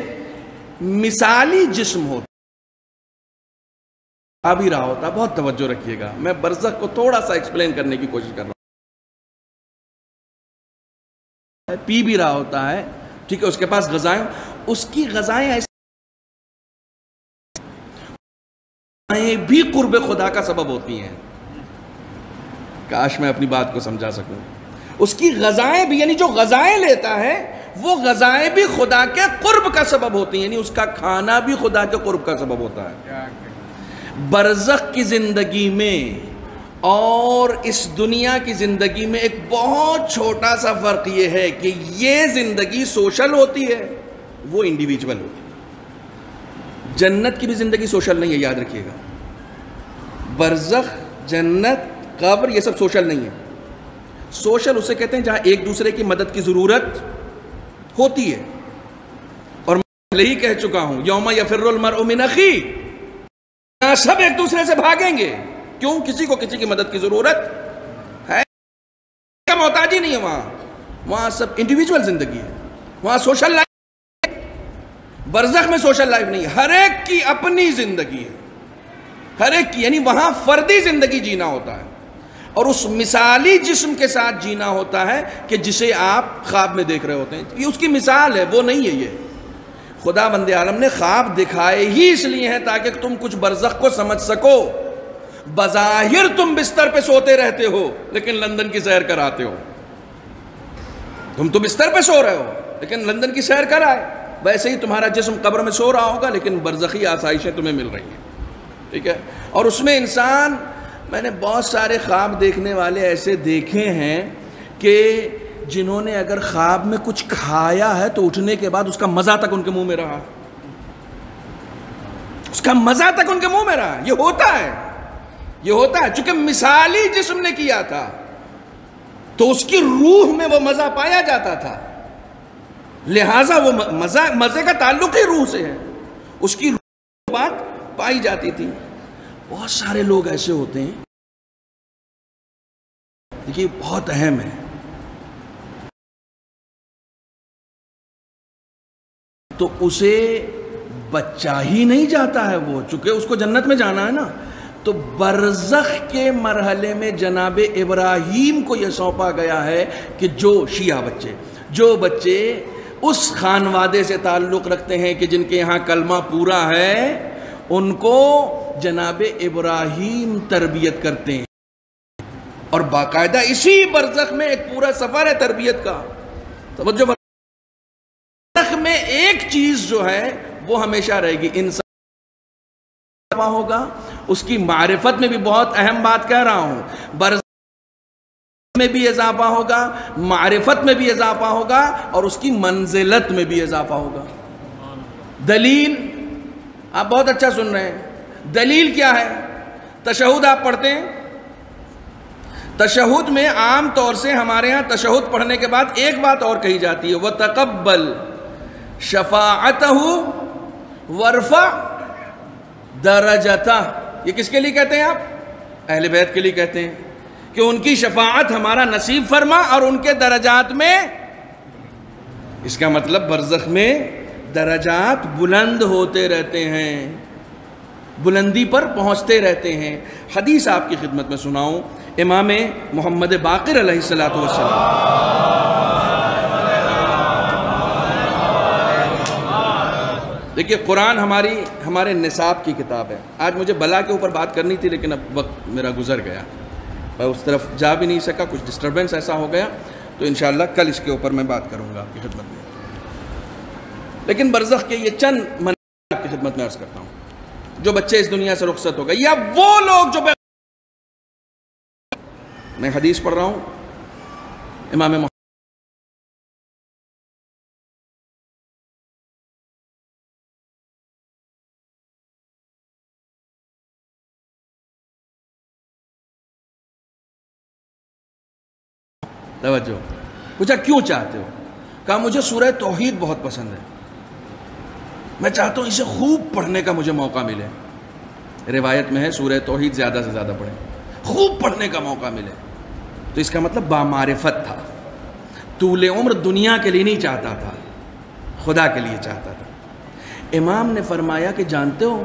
مثالی جسم ہوتا بھی رہا ہوتا، بہت توجہ رکھیے گا، میں برزخ کو تھوڑا سا ایکسپلین کرنے کی کوشش کر رہا ہوں۔ پی بھی رہا ہوتا ہے، ٹھیک ہے، اس کے پاس غذائیں، اس کی غذائیں ایسی بھی قرب خدا کا سبب ہوتی ہیں۔ کاش میں اپنی بات کو سمجھا سکوں۔ اس کی غذائیں بھی، یعنی جو غذائیں لیتا ہے وہ غذائیں بھی خدا کے قرب کا سبب ہوتی ہیں، یعنی اس کا کھانا بھی خدا کے قرب کا سبب ہوتا ہے۔ برزخ کی زندگی میں اور اس دنیا کی زندگی میں ایک بہت چھوٹا سا فرق یہ ہے کہ یہ زندگی سوشل ہوتی ہے، وہ انڈیویجول ہوتی ہے۔ جنت کی بھی زندگی سوشل نہیں ہے، یاد رکھیے گا۔ برزخ، جنت، قبر، یہ سب سوشل نہیں ہے۔ سوشل اسے کہتے ہیں جہاں ایک دوسرے کی مدد کی ضرورت ہوتی ہے، اور میں پہلے ہی کہہ چکا ہوں یوم یفر المرء من اخیہ، یہاں سب ایک دوسرے سے بھاگیں گے، کیوں؟ کسی کو کسی کی مدد کی ضرورت ہے، محتاجی نہیں ہے وہاں سب انڈیویجول زندگی ہے، وہاں سوشل لائف۔ برزخ میں سوشل لائف نہیں ہے، ہر ایک کی اپنی زندگی ہے، ہر ایک کی، یعنی وہاں فردی زندگی جینا ہوتا ہے، اور اس مثالی جسم کے ساتھ جینا ہوتا ہے کہ جسے آپ خواب میں دیکھ رہے ہوتے ہیں۔ یہ اس کی مثال ہے، وہ نہیں ہے۔ یہ خدا بند عالم نے خواب دکھائے ہی اس لیے ہیں تاکہ تم کچھ برزخ کو سمجھ سکو۔ بظاہر تم بستر پہ سوتے رہتے ہو لیکن لندن کی سیر کر آتے ہو، تم تو بستر پہ سو رہے ہو لیکن لندن کی سیر کر آئے، ویسے ہی تمہارا جسم قبر میں سو رہا ہوگا لیکن برزخی آسائشیں تمہیں مل رہی ہیں، ٹھیک ہے؟ اور اس میں انسان، میں نے بہت سارے خواب دیکھنے والے ایسے دیکھے ہیں کہ جنہوں نے اگر خواب میں کچھ کھایا ہے تو اٹھنے کے بعد اس کا مزہ تک ان کے منہ میں رہا، اس کا مزہ تک ان کے منہ میں رہا. یہ ہوتا ہے چونکہ مثالی جسم نے کیا تھا تو اس کی روح میں وہ مزہ پایا جاتا تھا, لہٰذا وہ مزے کا تعلق ہی روح سے ہے, اس کی روح بات پائی جاتی تھی. بہت سارے لوگ ایسے ہوتے ہیں, دیکھیے بہت اہم ہے, تو اسے بچہ ہی نہیں جاتا ہے وہ, چونکہ اس کو جنت میں جانا ہے نا, تو برزخ کے مرحلے میں جناب ابراہیم کو یہ سونپا گیا ہے کہ جو شیعہ بچے اس خانوادے سے تعلق رکھتے ہیں کہ جن کے یہاں کلمہ پورا ہے, ان کو جناب ابراہیم تربیت کرتے ہیں, اور باقاعدہ اسی برزخ میں ایک پورا سفر ہے تربیت کا. توجہ, برزخ میں ایک چیز جو ہے وہ ہمیشہ رہے گی, انسان ہوگا, اس کی معرفت میں بھی بہت اہم بات کہہ رہا ہوں, برزخ میں بھی اضافہ ہوگا, معرفت میں بھی اضافہ ہوگا, اور اس کی منزلت میں بھی اضافہ ہوگا. دلیل آپ بہت اچھا سن رہے ہیں, دلیل کیا ہے؟ تشہد آپ پڑھتے ہیں, تشہد میں عام طور سے ہمارے ہاں تشہد پڑھنے کے بعد ایک بات اور کہی جاتی ہے, وَتَقَبَّلْ شَفَاعَتَهُ وَارْفَعْ دَرَجَتَهُ. یہ کس کے لیے کہتے ہیں آپ؟ اہل بیت کے لیے کہتے ہیں کہ ان کی شفاعت ہمارا نصیب فرما اور ان کے درجات میں, اس کا مطلب برزخ میں درجات بلند ہوتے رہتے ہیں, بلندی پر پہنچتے رہتے ہیں. حدیث آپ کی خدمت میں سناؤں, امام محمد باقر علیہ السلام, دیکھیے قرآن ہمارے نصاب کی کتاب ہے. آج مجھے بلا کے اوپر بات کرنی تھی لیکن اب وقت میرا گزر گیا, میں اس طرف جا بھی نہیں سکا, کچھ ڈسٹربنس ایسا ہو گیا, تو انشاءاللہ کل اس کے اوپر میں بات کروں گا آپ کی خدمت میں. لیکن برزخ کے یہ چند مناظر آپ کی خدمت میں عرض کرتا ہوں. جو بچے اس دنیا سے رخصت ہو گئے, یا وہ لوگ جو میں حدیث پڑھ رہا ہوں, امام محمد توجہ, پوچھا کیوں چاہتے ہو؟ کہا مجھے سورہ توحید بہت پسند ہے, میں چاہتا ہوں اسے خوب پڑھنے کا مجھے موقع ملے. روایت میں ہے سورہ توحید زیادہ سے زیادہ پڑھیں, خوب پڑھنے کا موقع ملے. تو اس کا مطلب بامعرفت تھا, طول عمر دنیا کے لیے نہیں چاہتا تھا, خدا کے لیے چاہتا تھا. امام نے فرمایا کہ جانتے ہو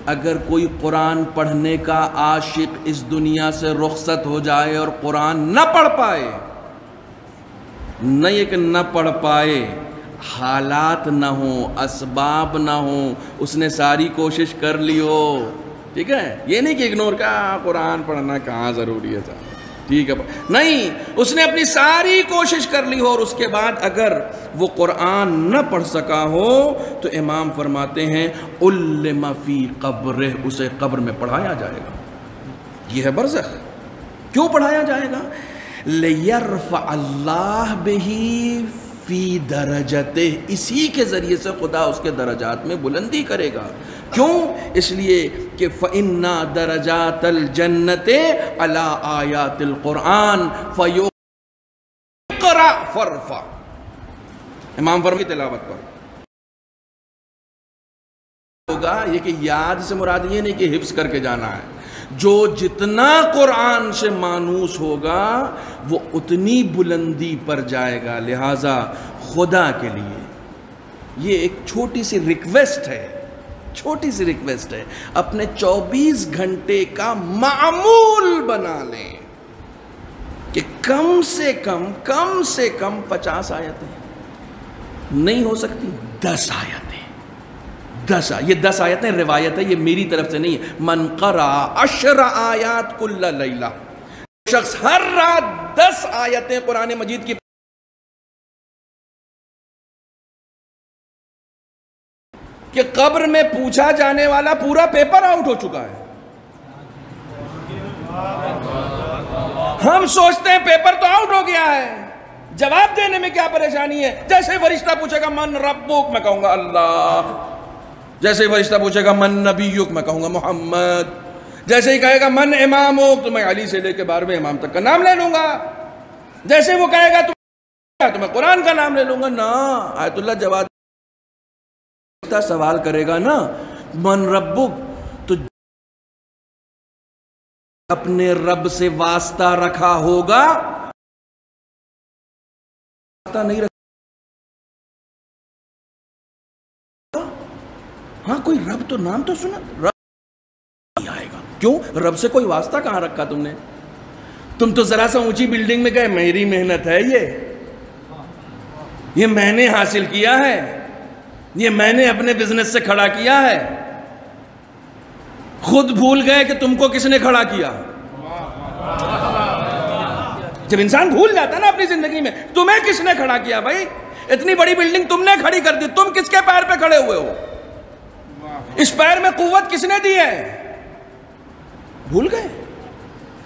اگر کوئی قرآن پڑھنے کا عاشق اس دنیا سے رخصت ہو جائے اور قرآن نہ پڑھ پائے, نہ یہ کہ نہ پڑھ پائے, حالات نہ ہوں, اسباب نہ ہوں, اس نے ساری کوشش کر لی ہو, ٹھیک ہے, یہ نہیں کہ اگنور کا قرآن پڑھنا کہاں ضروری ہے صاحب, ٹھیک ہے, نہیں, اس نے اپنی ساری کوشش کر لی ہو اور اس کے بعد اگر وہ قرآن نہ پڑھ سکا ہو تو امام فرماتے ہیں علم فی قبرہ, اسے قبر میں پڑھایا جائے گا. یہ ہے برزخ. کیوں پڑھایا جائے گا؟ لِيَرْفَعَ اللَّهُ بِهِ فِي دَرَجَتِهِ, اسی کے ذریعے سے خدا اس کے درجات میں بلندی کرے گا. کیوں؟ اس لیے کہ فَإِنَّا دَرَجَاتَ الْجَنَّةِ عَلَىٰ آيَاتِ الْقُرْآنِ فَيُقْرَأْ فَارْفَعْ. امام فرمی تلاوت پر ہوگا, یہ کہ یاد سے مراد یہ نہیں کہ حفظ کر کے جانا ہے, جو جتنا قرآن سے مانوس ہوگا وہ اتنی بلندی پر جائے گا. لہٰذا خدا کے لیے یہ ایک چھوٹی سی ریکویسٹ ہے, اپنے 24 گھنٹے کا معمول بنا لیں کہ کم سے کم 50 آیتیں نہیں ہو سکتی, 10 آیتیں. یہ 10 آیتیں روایت ہے, یہ میری طرف سے نہیں ہے. من قرأ 10 آیات کل لیلہ, شخص ہر رات 10 آیتیں قرآن مجید کی, کہ قبر میں پوچھا جانے والا پورا پیپر آؤٹ ہو چکا ہے. ہم سوچتے ہیں پیپر تو آؤٹ ہو گیا ہے, جواب دینے میں کیا پریشانی ہے؟ جیسے فرشتہ پوچھے گا من ربک, میں کہوں گا اللہ. جیسے ہی فرشتہ پوچھے گا من نبیک، میں کہوں گا محمد. جیسے ہی کہے گا من امامک، تو میں علی سے لے کے 12ویں امام تک کا نام لے لوں گا. جیسے وہ کہے گا تو میں قرآن کا نام لے لوں گا. نا آیت اللہ جواد سوال کرے گا نا من ربک، تو اپنے رب سے واسطہ رکھا ہوگا، واسطہ نہیں رکھا. ہاں کوئی رب تو نام تو سنا، رب نہیں آئے گا. کیوں؟ رب سے کوئی واسطہ کہاں رکھا تم نے؟ تم تو ذرا سا اونچی بلڈنگ میں گئے، میری محنت ہے یہ میں نے حاصل کیا ہے، یہ میں نے اپنے بزنس سے کھڑا کیا ہے. خود بھول گئے کہ تم کو کس نے کھڑا کیا. جب انسان بھول جاتا ہے نا اپنی زندگی میں تمہیں کس نے کھڑا کیا. بھائی اتنی بڑی بلڈنگ تم نے کھڑی کر دی، تم کس کے پیر پہ کھڑے ہوئے ہو؟ اس پیر میں قوت کس نے دی ہے؟ بھول گئے.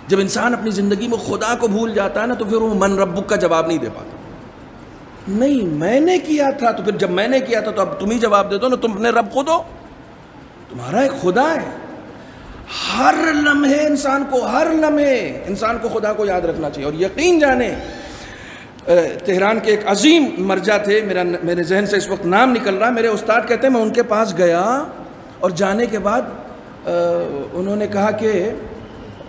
جب انسان اپنی زندگی میں خدا کو بھول جاتا ہے نا تو پھر وہ من ربک کا جواب نہیں دے پاتا. نہیں میں نے کیا تھا، تو پھر جب میں نے کیا تھا تو اب تم ہی جواب دے دو نا. تم اپنے رب خود ہو، تمہارا ایک خدا ہے. ہر لمحے انسان کو خدا کو یاد رکھنا چاہیے. اور یقین جانے تہران کے ایک عظیم مرجع تھے، میرے ذہن سے اس وقت نام نکل رہا، میرے استاد کہتے ہیں میں ان کے پاس گیا اور جانے کے بعد انہوں نے کہا کہ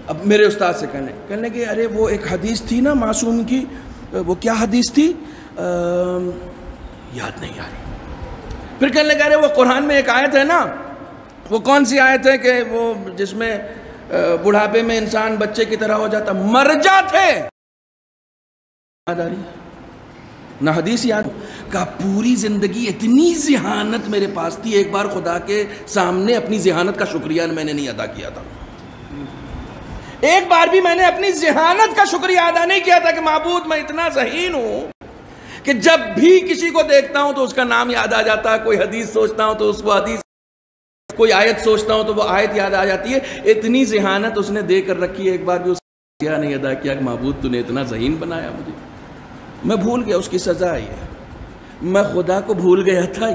اب میرے استاد سے کہنے لگے ارے وہ ایک حدیث تھی نا معصوم کی، وہ کیا حدیث تھی یاد نہیں آ رہی. پھر کہنے لگے ارے وہ قرآن میں ایک آیت ہے نا، وہ کون سی آیت ہے کہ وہ جس میں بڑھاپے میں انسان بچے کی طرح ہو جاتا. مرجع تھے، یاد آ رہی نہ حدیث یاد. کہا پوری زندگی اتنی ذہانت میرے پاس تھی، ایک بار خدا کے سامنے اپنی ذہانت کا شکریہ میں نے نہیں ادا کیا تھا. ایک بار بھی میں نے اپنی ذہانت کا شکریہ ادا نہیں کیا تھا کہ معبود میں اتنا ذہین ہوں کہ جب بھی کسی کو دیکھتا ہوں تو اس کا نام یاد آ جاتا ہے. کوئی حدیث سوچتا ہوں تو اس کو حدیث، کوئی آیت سوچتا ہوں تو وہ آیت یاد آ جاتی ہے. اتنی ذہانت اس نے دے کر رکھی ہے، ایک بار بھی اس کا شکریہ نہیں ادا کیا کہ معبود تو نے اتنا ذہین بنایا مجھے. میں بھول گیا، اس کی سزا آئی ہے. میں خدا کو بھول گیا تھا.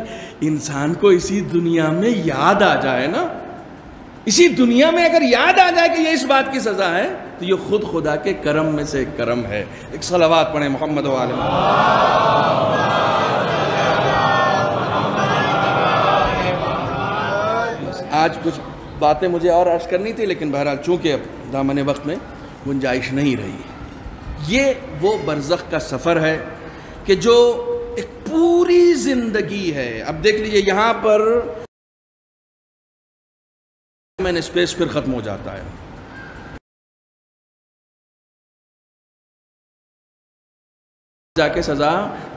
انسان کو اسی دنیا میں یاد آ جائے نا، اسی دنیا میں اگر یاد آ جائے کہ یہ اس بات کی سزا ہے تو یہ خود خدا کے کرم میں سے ایک کرم ہے. ایک صلوات پڑھیں محمد و آل محمد. آج کچھ باتیں مجھے اور عرض کرنی تھی لیکن بہرحال چونکہ اب دامن وقت میں گنجائش نہیں رہی. یہ وہ برزخ کا سفر ہے کہ جو ایک پوری زندگی ہے. اب دیکھ لیجئے یہاں پر میں نے اسپیس پھر ختم ہو جاتا ہے. جا کے سزا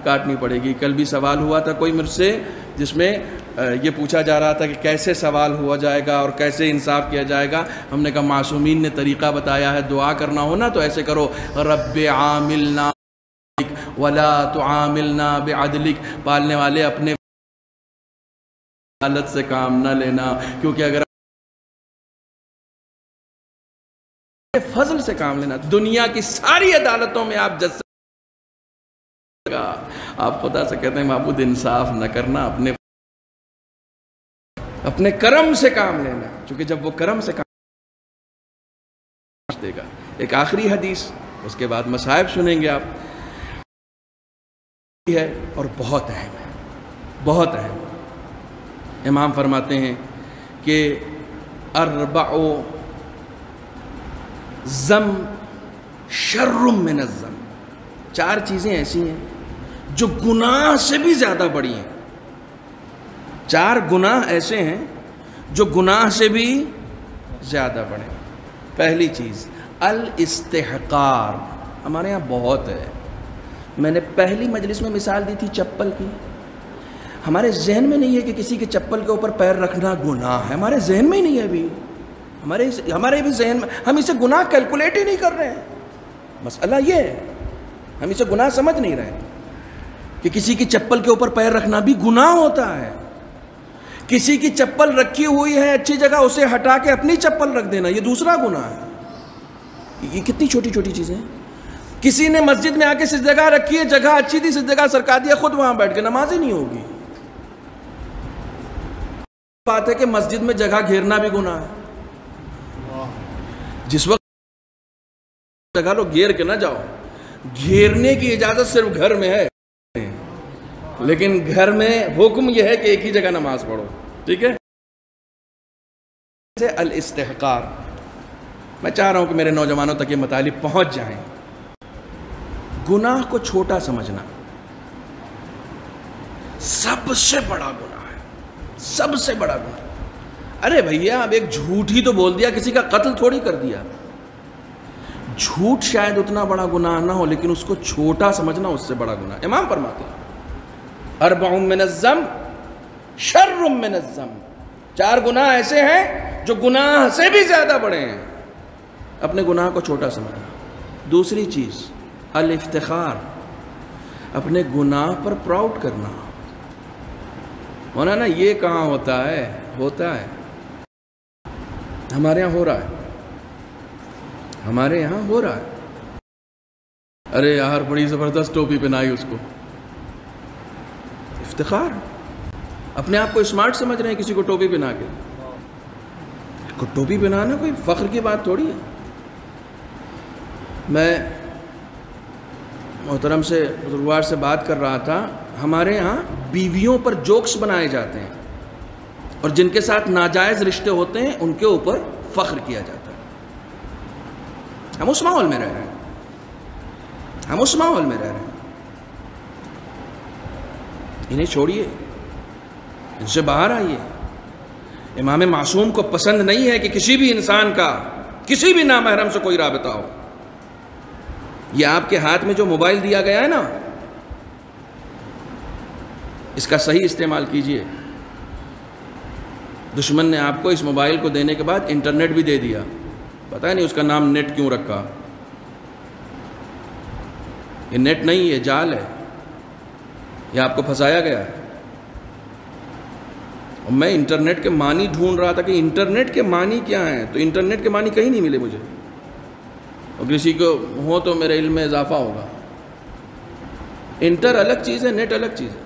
کاٹنی پڑے گی. کل بھی سوال ہوا تھا کوئی مجھ سے جس میں یہ پوچھا جا رہا تھا کہ کیسے سوال ہوا جائے گا اور کیسے انصاف کیا جائے گا. ہم نے کہا معصومین نے طریقہ بتایا ہے، دعا کرنا ہو نا تو ایسے کرو رب عاملنا ولا تعاملنا بعدلک. پالنے والے اپنے عدالت سے کام نہ لینا، کیونکہ اگر فضل سے کام لینا، دنیا کی ساری عدالتوں میں آپ جج آپ خدا سے کہتے ہیں معبود انصاف نہ کرنا، اپنے کرم سے کام لینا، چونکہ جب وہ کرم سے کام دے گا. ایک آخری حدیث، اس کے بعد مصائب سنیں گے آپ، ہے اور بہت اہم ہے، بہت اہم. امام فرماتے ہیں کہ اربع ذم شر من الذنب. 4 چیزیں ایسی ہیں جو گناہ سے بھی زیادہ بڑی ہیں. 4 گناہ ایسے ہیں جو گناہ سے بھی زیادہ بڑے. پہلی چیز الاستحقار. ہمارے ہاں بہت ہے. میں نے پہلی مجلس میں مثال دی تھی چپل کی. ہمارے ذہن میں نہیں ہے کہ کسی کے چپل کے اوپر پیر رکھنا گناہ ہے. ہمارے ذہن میں ہی نہیں ہے ابھی. ہمارے بھی ذہن میں ہم اسے گناہ کیلکولیٹ ہی نہیں کر رہے ہیں. مسئلہ یہ ہے ہم اسے گناہ سمجھ نہیں رہے کہ کسی کی چپل کے اوپر پیر رکھنا بھی گناہ ہوتا ہے. کسی کی چپل رکھی ہوئی ہے اچھی جگہ، اسے ہٹا کے اپنی چپل رکھ دینا، یہ دوسرا گناہ ہے. یہ کتنی چھوٹی چھوٹی چیزیں ہیں. کسی نے مسجد میں آ کے سجدہ رکھی ہے، جگہ اچھی تھی، سجدہ سرکا دیا، خود وہاں بیٹھ کے نماز ہی نہیں ہوگی. بات ہے کہ مسجد میں جگہ گھیرنا بھی گناہ ہے. جس وقت جگہ لو گھیر کے نہ جاؤ. گھیرنے کی اجازت صرف گھر میں ہے، لیکن گھر میں حکم یہ ہے کہ ایک ہی جگہ نماز پڑھو. ٹھیک ہے. الاستحقار، میں چاہ رہا ہوں کہ میرے نوجوانوں تک یہ مطالب پہنچ جائیں. گناہ کو چھوٹا سمجھنا سب سے بڑا گناہ ہے، سب سے بڑا گناہ. ارے بھیا اب ایک جھوٹ ہی تو بول دیا، کسی کا قتل تھوڑی کر دیا. جھوٹ شاید اتنا بڑا گناہ نہ ہو، لیکن اس کو چھوٹا سمجھنا اس سے بڑا گناہ. امام فرماتے ہیں اربع من الذنب شر من الذنب، 4 گناہ ایسے ہیں جو گناہ سے بھی زیادہ بڑے ہیں. اپنے گناہ کو چھوٹا سمجھنا. دوسری چیز الافتخار، اپنے گناہ پر پراؤڈ کرنا. ہونا نا، یہ کہاں ہوتا ہے؟ ہوتا ہے. ہمارے یہاں ہو رہا ہے، ہمارے یہاں ہو رہا ہے. ارے یار بڑی زبردست ٹوپی پہنائی اس کو. افتخار. اپنے آپ کو اسمارٹ سمجھ رہے ہیں کسی کو ٹوپی پہنا کے. ٹوپی پہنانا کوئی فخر کی بات تھوڑی ہے. میں محترم سے بزرگوار سے بات کر رہا تھا. ہمارے یہاں بیویوں پر جوکس بنائے جاتے ہیں، اور جن کے ساتھ ناجائز رشتے ہوتے ہیں ان کے اوپر فخر کیا جاتا ہے. ہم اس ماحول میں رہ رہے ہیں، ہم اس ماحول میں رہ رہے ہیں. انہیں چھوڑیے، ان سے باہر آئیے. امام معصوم کو پسند نہیں ہے کہ کسی بھی انسان کا کسی بھی نامحرم سے کوئی رابطہ ہو. یہ آپ کے ہاتھ میں جو موبائل دیا گیا ہے نا، اس کا صحیح استعمال کیجئے. دشمن نے آپ کو اس موبائل کو دینے کے بعد انٹرنیٹ بھی دے دیا. پتہ نہیں اس کا نام نیٹ کیوں رکھا. یہ نیٹ نہیں، یہ جال ہے. یہ آپ کو پھنسایا گیا ہے. اور میں انٹرنیٹ کے معنی ڈھونڈ رہا تھا کہ انٹرنیٹ کے معنی کیا ہیں، تو انٹرنیٹ کے معنی کہیں نہیں ملے مجھے. اور کسی کو ہو تو میرے علم میں اضافہ ہوگا. انٹر الگ چیز ہے، نیٹ الگ چیز ہے.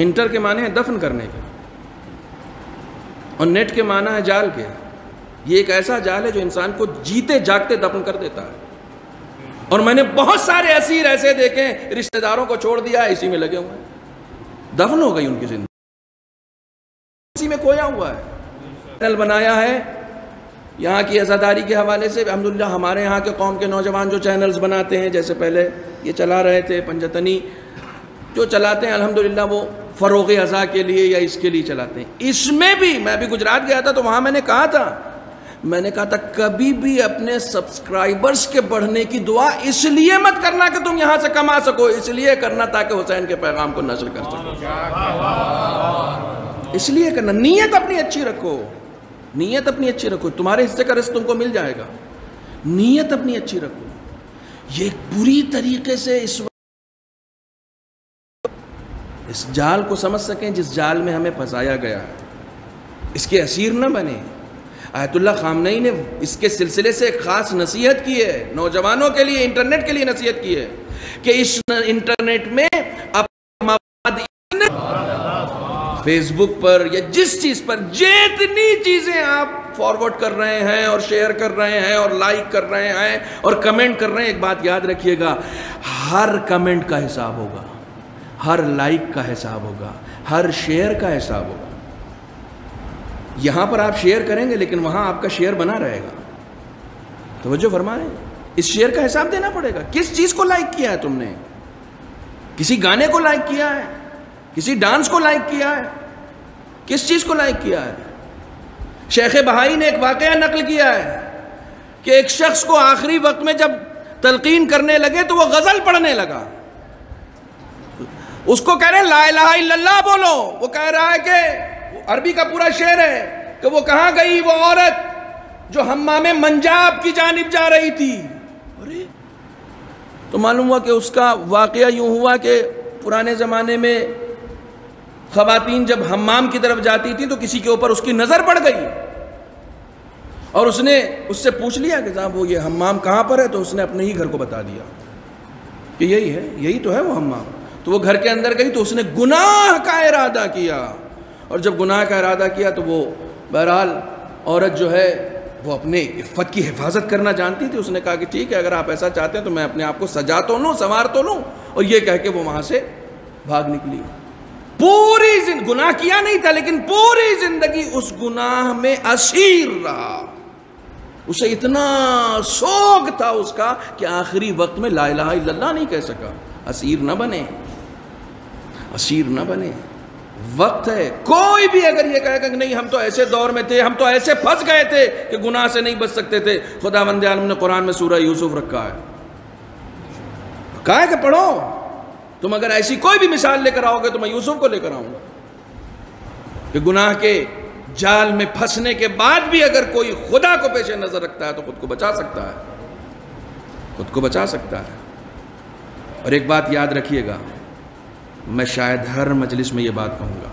انٹر کے معنی ہے دفن کرنے کے، اور نیٹ کے معنی ہے جال کے. یہ ایک ایسا جال ہے جو انسان کو جیتے جاگتے دفن کر دیتا ہے. اور میں نے بہت سارے اسیر ایسے دیکھے، رشتہ داروں کو چھوڑ دیا اسی میں لگے ہوئے ہیں، دفن ہو گئی ان کی زندگی، اسی میں کھویا ہوا ہے. چینل بنایا ہے یہاں کی عزاداری کے حوالے سے. الحمدللہ ہمارے یہاں کے قوم کے نوجوان جو چینلز بناتے ہیں، جیسے پہلے یہ چلا رہے تھے پنجتنی جو چلاتے ہیں، الحمدللہ وہ فروغ عزا کے لیے یا اس کے لیے چلاتے ہیں. اس میں بھی میں بھی گجرات گیا تھا تو وہاں میں نے کہا تھا کبھی بھی اپنے سبسکرائبرز کے بڑھنے کی دعا اس لیے مت کرنا کہ تم یہاں سے کما سکو، اس لیے کرنا تاکہ حسین کے پیغام کو نشر کر سکو. اس لیے کرنا. نیت اپنی اچھی رکھو، نیت اپنی اچھی رکھو. تمہارے حصے کا رزق تم کو مل جائے گا. نیت اپنی اچھی رکھو. یہ پوری طریقے سے اس جال کو سمجھ سکیں جس جال میں ہمیں پھنسایا گیا ہے. اس کے اسیر نہ بنے. آیت اللہ خامنئی نے اس کے سلسلے سے ایک خاص نصیحت کی ہے نوجوانوں کے لیے، انٹرنیٹ کے لیے نصیحت کی ہے کہ اس انٹرنیٹ میں فیس بک پر یا جس چیز پر جتنی چیزیں آپ فارورڈ کر رہے ہیں اور شیئر کر رہے ہیں اور لائک کر رہے ہیں اور کمنٹ کر رہے ہیں، ایک بات یاد رکھیے گا، ہر کمنٹ کا حساب ہوگا، ہر لائک کا حساب ہوگا، ہر شیئر کا حساب ہوگا. یہاں پر آپ شیئر کریں گے لیکن وہاں آپ کا شیئر بنا رہے گا. توجہ فرمائیں، اس شیئر کا حساب دینا پڑے گا. کس چیز کو لائک کیا ہے تم نے؟ کسی گانے کو لائک کیا ہے؟ کسی ڈانس کو لائک کیا ہے؟ کس چیز کو لائک کیا ہے؟ شیخ بہائی نے ایک واقعہ نقل کیا ہے کہ ایک شخص کو آخری وقت میں جب تلقین کرنے لگے تو وہ غزل پڑھنے لگا. اس کو کہہ رہے ہیں لا الہ الا اللہ بولو. وہ کہہ رہا ہے کہ عربی کا پورا شعر ہے کہ وہ کہاں گئی وہ عورت جو حمام منجاب کی جانب جا رہی تھی. تو معلوم ہوا کہ اس کا واقعہ یوں ہوا کہ پرانے زمانے میں خواتین جب حمام کی طرف جاتی تھی تو کسی کے اوپر اس کی نظر پڑ گئی اور اس نے اس سے پوچھ لیا کہ صاحب وہ یہ حمام کہاں پر ہے، تو اس نے اپنے ہی گھر کو بتا دیا کہ یہی تو ہے وہ حمام. تو وہ گھر کے اندر گئی تو اس نے گناہ کا ارادہ کیا اور جب گناہ کا ارادہ کیا تو وہ بہرحال عورت جو ہے وہ اپنے عفت کی حفاظت کرنا جانتی تھی. اس نے کہا کہ ٹھیک ہے اگر آپ ایسا چاہتے ہیں تو میں اپنے آپ کو سجا تو لوں, سنوار تو لوں, اور یہ کہہ کے وہ وہاں سے بھاگ نکلی. پوری گناہ کیا نہیں تھا لیکن پوری زندگی اس گناہ میں اسیر رہا. اسے اتنا شوق تھا اس کا کہ آخری وقت میں لا الہ الا اللہ نہیں کہہ سکا. اسیر نہ بنے, اسیر نہ بنے. وقت ہے. کوئی بھی اگر یہ کہے کہ نہیں ہم تو ایسے دور میں تھے, ہم تو ایسے پھنس گئے تھے کہ گناہ سے نہیں بچ سکتے تھے, خداوند عالم نے قرآن میں سورہ یوسف رکھا ہے. کہا ہے کہ پڑھو. تم اگر ایسی کوئی بھی مثال لے کر آؤ گے تو میں یوسف کو لے کر آؤں گا کہ گناہ کے جال میں پھنسنے کے بعد بھی اگر کوئی خدا کو پیش نظر رکھتا ہے تو خود کو بچا سکتا ہے, خود کو بچا سکتا ہے. اور ایک بات یاد رکھیے گا, میں شاید ہر مجلس میں یہ بات کہوں گا,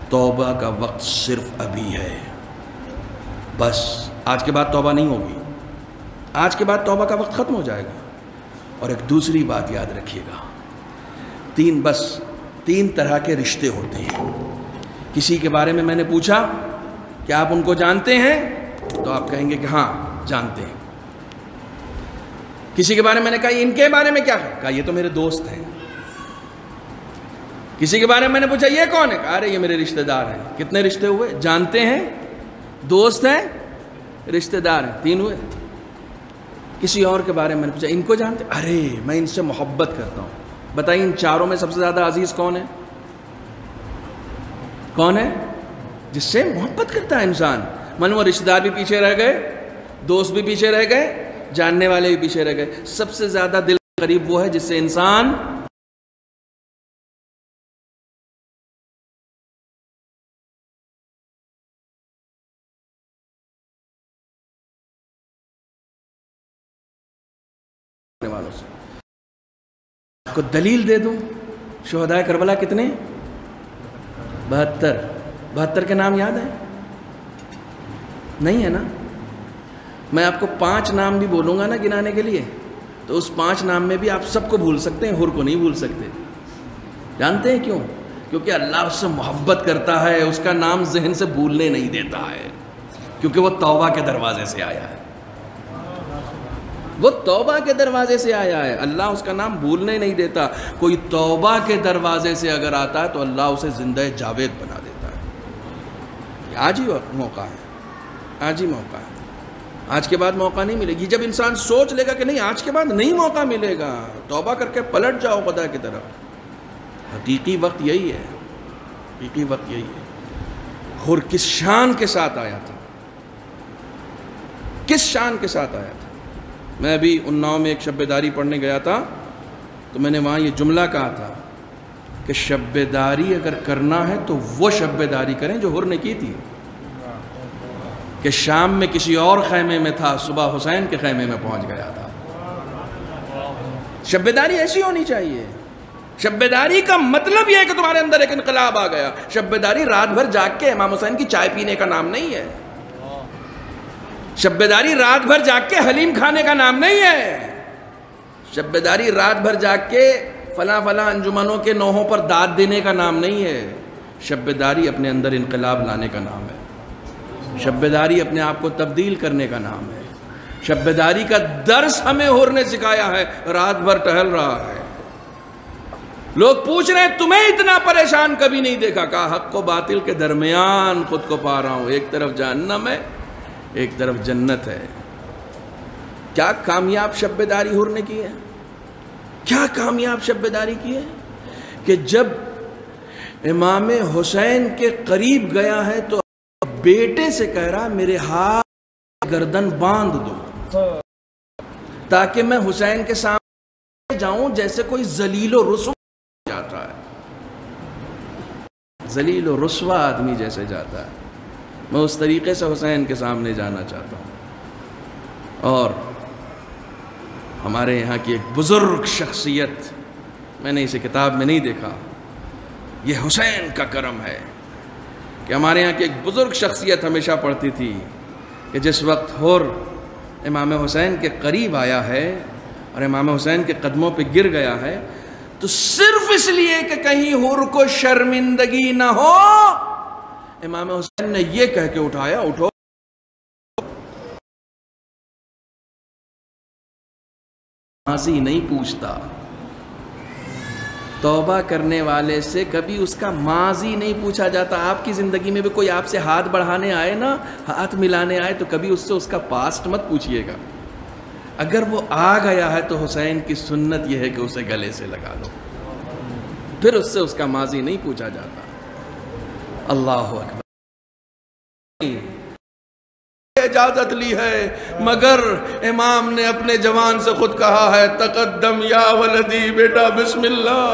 توبہ کا وقت صرف ابھی ہے. بس آج کے بعد توبہ نہیں ہوگی, آج کے بعد توبہ کا وقت ختم ہو جائے گا. اور ایک دوسری بات یاد رکھیے گا, تین طرح کے رشتے ہوتے ہیں. کسی کے بارے میں نے پوچھا کہ آپ ان کو جانتے ہیں تو آپ کہیں گے کہ ہاں جانتے ہیں. کسی کے بارے میں نے کہا ان کے بارے میں کیا ہے, کہا یہ تو میرے دوست ہیں. کسی کے بارے میں نے پوچھا یہ کون ہے, کہا ارے یہ میرے رشتہ دار ہیں. کتنے رشتے ہوئے؟ جانتے ہیں, دوست ہیں, رشتہ دار ہیں, 3 ہوئے. کسی اور کے بارے میں نے پوچھا ان کو جانتے, ارے میں ان سے محبت کرتا ہوں. بتائیے ان چاروں میں سب سے زیادہ عزیز کون ہے؟ کون ہے؟ جس سے محبت کرتا ہے انسان. وہ رشتہ دار بھی پیچھے رہ گئے, دوست بھی پیچھے رہ گئے, جاننے والے بھی پیچھے رہ گئے. سب سے زیادہ دل قریب وہ ہے جس سے انسان والوں سے. کو دلیل دے دوں, شہدائے کربلا کتنے؟ 72 کے نام یاد ہیں؟ نہیں ہے نا. میں آپ کو 5 نام بھی بولوں گا نا گنانے کے لیے, تو اس 5 نام میں بھی آپ سب کو بھول سکتے ہیں, حر کو نہیں بھول سکتے. جانتے ہیں کیوں؟ کیونکہ اللہ اس سے محبت کرتا ہے, اس کا نام ذہن سے بھولنے نہیں دیتا ہے, کیونکہ وہ توبہ کے دروازے سے آیا ہے. وہ توبہ کے دروازے سے آیا ہے, اللہ اس کا نام بھولنے نہیں دیتا. کوئی توبہ کے دروازے سے اگر آتا ہے تو اللہ اسے زندہ جاوید بنا دیتا ہے. آج ہی موقع ہے, آج ہی موقع ہے. آج کے بعد موقع نہیں ملے گی. جب انسان سوچ لے گا کہ نہیں آج کے بعد نہیں موقع ملے گا, توبہ کر کے پلٹ جاؤ خدا کی طرف. حقیقی وقت یہی ہے, حقیقی وقت یہی ہے. اور کس شان کے ساتھ آیا تھا, کس شان کے ساتھ آیا تھا. میں ابھی اناؤ میں ایک شب بیداری پڑھنے گیا تھا, تو میں نے وہاں یہ جملہ کہا تھا کہ شب بیداری اگر کرنا ہے تو وہ شب بیداری کریں جو حر نے کی تھی, کہ شام میں کسی اور خیمے میں تھا, صبح حسین کے خیمے میں پہنچ گیا تھا. شب بیداری ایسی ہونی چاہیے. شب بیداری کا مطلب یہ ہے کہ تمہارے اندر ایک انقلاب آ گیا. شب بیداری رات بھر جاگ کے امام حسین کی چائے پینے کا نام نہیں ہے. شب بیداری رات بھر جاگ کے حلیم کھانے کا نام نہیں ہے. شب بیداری رات بھر جاگ کے فلاں فلاں انجمنوں کے نوحوں پر داد دینے کا نام نہیں ہے. شب بیداری اپنے اندر انقلاب لانے کا نام ہے. شب بیداری اپنے آپ کو تبدیل کرنے کا نام ہے. شب بیداری کا درس ہمیں حر نے سکھایا ہے. رات بھر ٹہل رہا ہے, لوگ پوچھ رہے ہیں تمہیں اتنا پریشان کبھی نہیں دیکھا. کہا حق و باطل کے درمیان خود کو پا رہا ہوں, ایک طرف جہنم ہے ایک طرف جنت ہے. کیا کامیاب شب بیداری حر نے کی ہے, کیا کامیاب شب بیداری کی ہے کہ جب امام حسین کے قریب گیا ہے تو بیٹے سے کہہ رہا میرے ہاتھ گردن باندھ دو تاکہ میں حسین کے سامنے جاؤں جیسے کوئی ذلیل و رسوا جاتا ہے. ذلیل و رسوا آدمی جیسے جاتا ہے, میں اس طریقے سے حسین کے سامنے جانا چاہتا ہوں. اور ہمارے یہاں کی ایک بزرگ شخصیت, میں نے اسے کتاب میں نہیں دیکھا, یہ حسین کا کرم ہے کہ ہمارے یہاں کی ایک بزرگ شخصیت ہمیشہ پڑھتی تھی کہ جس وقت حر امام حسین کے قریب آیا ہے اور امام حسین کے قدموں پہ گر گیا ہے تو صرف اس لیے کہ کہیں حر کو شرمندگی نہ ہو امام حسین نے یہ کہہ کے اٹھایا، اٹھو، ماضی نہیں پوچھتا، توبہ کرنے والے سے کبھی اس کا ماضی نہیں پوچھا جاتا۔ آپ کی زندگی میں بھی کوئی آپ سے ہاتھ بڑھانے آئے نا، ہاتھ ملانے آئے، تو کبھی اس سے اس کا پاسٹ مت پوچھئے گا۔ اگر وہ آ گیا ہے تو حسین کی سنت یہ ہے کہ اسے گلے سے لگا لو، پھر اس سے اس کا ماضی نہیں پوچھا جاتا۔ اللہ اکبر۔ اجازت لی ہے، مگر امام نے اپنے جوان سے خود کہا ہے، تقدم یا ولدی، بیٹا بسم اللہ۔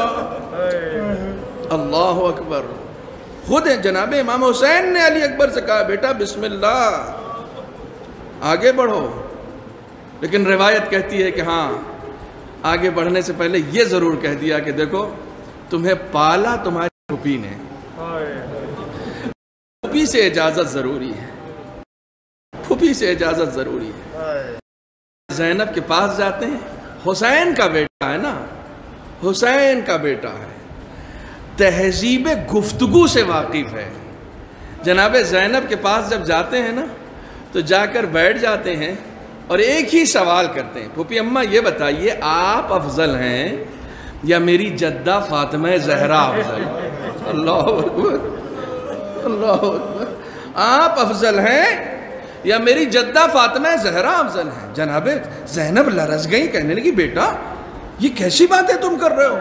اللہ اکبر۔ خود جناب امام حسین نے علی اکبر سے کہا، بیٹا بسم اللہ، آگے بڑھو۔ لیکن روایت کہتی ہے کہ ہاں، آگے بڑھنے سے پہلے یہ ضرور کہہ دیا کہ دیکھو، تمہیں پالا تمہاری پھوپھی نے، پھوپھی سے اجازت ضروری ہے، پھوپھی سے اجازت ضروری ہے۔ زینب کے پاس جاتے ہیں، حسین کا بیٹا ہے نا، حسین کا بیٹا ہے، تہذیب گفتگو سے واقف ہے۔ جناب زینب کے پاس جب جاتے ہیں نا تو جا کر بیٹھ جاتے ہیں اور ایک ہی سوال کرتے ہیں، پھوپھی اماں یہ بتائیے، آپ افضل ہیں یا میری جدہ فاطمہ زہرا افضل؟ اللہ اکبر، اللہ اکبر۔ آپ افضل ہیں یا میری جدہ فاطمہ زہرا افضل ہیں؟ جناب زینب لرز گئی، کہنے لگی، بیٹا یہ کیسی باتیں تم کر رہے ہو؟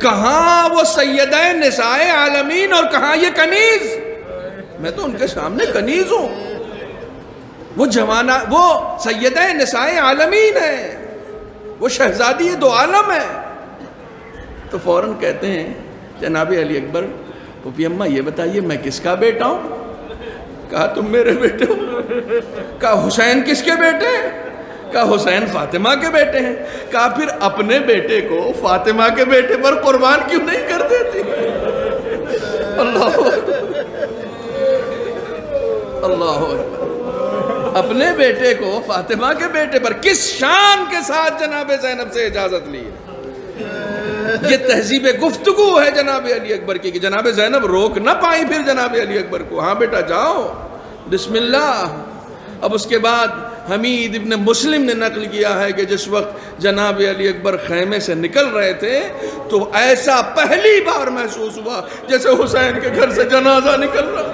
کہاں وہ سیدہ نساء عالمین اور کہاں یہ کنیز؟ میں تو ان کے سامنے کنیز ہوں، وہ جوانہ، وہ سیدہ نساء عالمین ہے، وہ شہزادی دو عالم ہے۔ تو فوراً کہتے ہیں جناب علی اکبر، پھوپھی اماں یہ بتائیے میں کس کا بیٹا ہوں؟ کہا تم میرے بیٹے ہو۔ کہا حسین کس کے بیٹے ہیں؟ کہا حسین فاطمہ کے بیٹے ہیں۔ کہا پھر اپنے بیٹے کو فاطمہ کے بیٹے پر قربان کیوں نہیں کر دیتی؟ اللہ اللہ، اپنے بیٹے کو فاطمہ کے بیٹے پر کس شان کے ساتھ جناب زینب سے اجازت لی ہے؟ یہ تہذیب گفتگو ہے جناب علی اکبر کی، کہ جناب زینب روک نہ پائی پھر جناب علی اکبر کو، ہاں بیٹا جاؤ بسم اللہ۔ اب اس کے بعد حمید ابن مسلم نے نقل کیا ہے کہ جس وقت جناب علی اکبر خیمے سے نکل رہے تھے تو ایسا پہلی بار محسوس ہوا جیسے حسین کے گھر سے جنازہ نکل رہا۔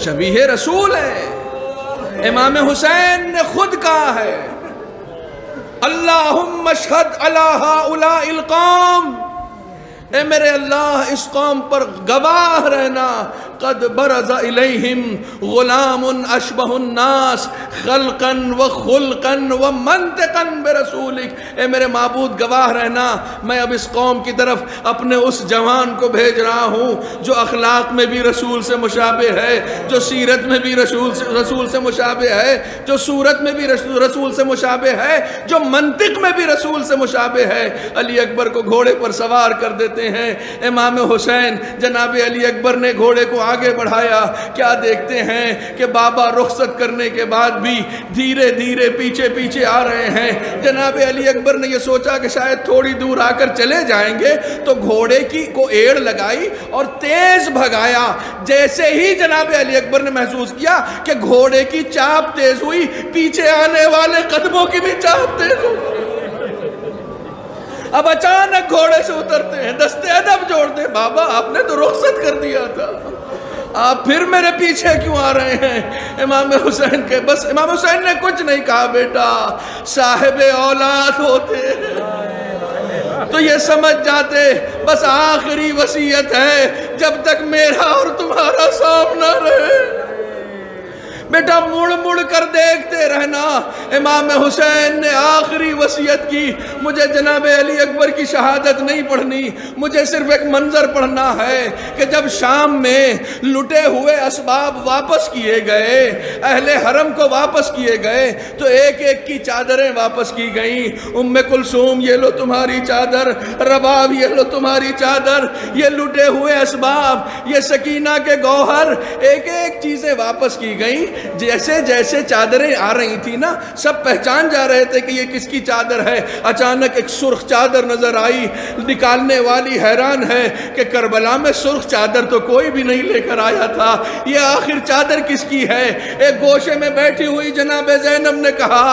شبیہ رسول ہے، امام حسین نے خود کہا ہے، اللہم اشہد علی ہؤلاء القوم، اے میرے اللہ اس قوم پر گواہ رہنا، قد برز الیہم غلام اشبہ الناس خلقا و خلقا و منطقا برسولک، اے میرے معبود گواہ رہنا، میں اب اس قوم کی طرف اپنے اس جوان کو بھیج رہا ہوں جو اخلاق میں بھی رسول سے مشابہ ہے، جو سیرت میں بھی رسول سے مشابہ ہے، جو صورت میں بھی رسول سے مشابہ ہے، جو منطق میں بھی رسول سے مشابہ ہے۔ علی اکبر کو گھوڑے پر سوار کر دیتے ہیں۔ امام حسین جناب علی اکبر نے گھوڑے کو آگے بڑھایا، کیا دیکھتے ہیں کہ بابا رخصت کرنے کے بعد بھی دھیرے دھیرے پیچھے پیچھے آ رہے ہیں۔ جناب علی اکبر نے یہ سوچا کہ شاید تھوڑی دور آ کر چلے جائیں گے، تو گھوڑے کو ایڑ لگائی اور تیز بھگایا۔ جیسے ہی جناب علی اکبر نے محسوس کیا کہ گھوڑے کی چاپ تیز ہوئی، پیچھے آنے والے قدموں کی بھی چاپ تیز ہوئی۔ اب اچانک گھوڑے سے اترتے ہیں، دستے ادب جوڑتے ہیں، بابا آپ نے تو رخصت کر دیا تھا، آپ پھر میرے پیچھے کیوں آ رہے ہیں؟ امام حسین کے بس امام حسین نے کچھ نہیں کہا، بیٹا صاحب اولاد ہوتے تو یہ سمجھ جاتے بس آخری وصیت ہے، جب تک میرا اور تمہارا سامنا رہے، بیٹا مڑ مڑ کر دیکھتے رہنا۔ امام حسین نے آخری وصیت کی، مجھے جناب علی اکبر کی شہادت نہیں پڑھنی، مجھے صرف ایک منظر پڑھنا ہے کہ جب شام میں لٹے ہوئے اسباب واپس کیے گئے، اہل حرم کو واپس کیے گئے، تو ایک ایک کی چادریں واپس کی گئیں۔ ام کلثوم یہ لو تمہاری چادر، رباب یہ لو تمہاری چادر، یہ لٹے ہوئے اسباب، یہ سکینہ کے گوہر، ایک ایک چیزیں واپس کی گئیں۔ جیسے جیسے چادریں آ رہی تھی نا سب پہچان جا رہے تھے کہ یہ کس کی چادر ہے. اچانک ایک سرخ چادر نظر آئی. نکالنے والی حیران ہے کہ کربلا میں سرخ چادر تو کوئی بھی نہیں لے کر آیا تھا, یہ آخر چادر کس کی ہے؟ ایک گوشے میں بیٹھی ہوئی جناب زینب نے کہا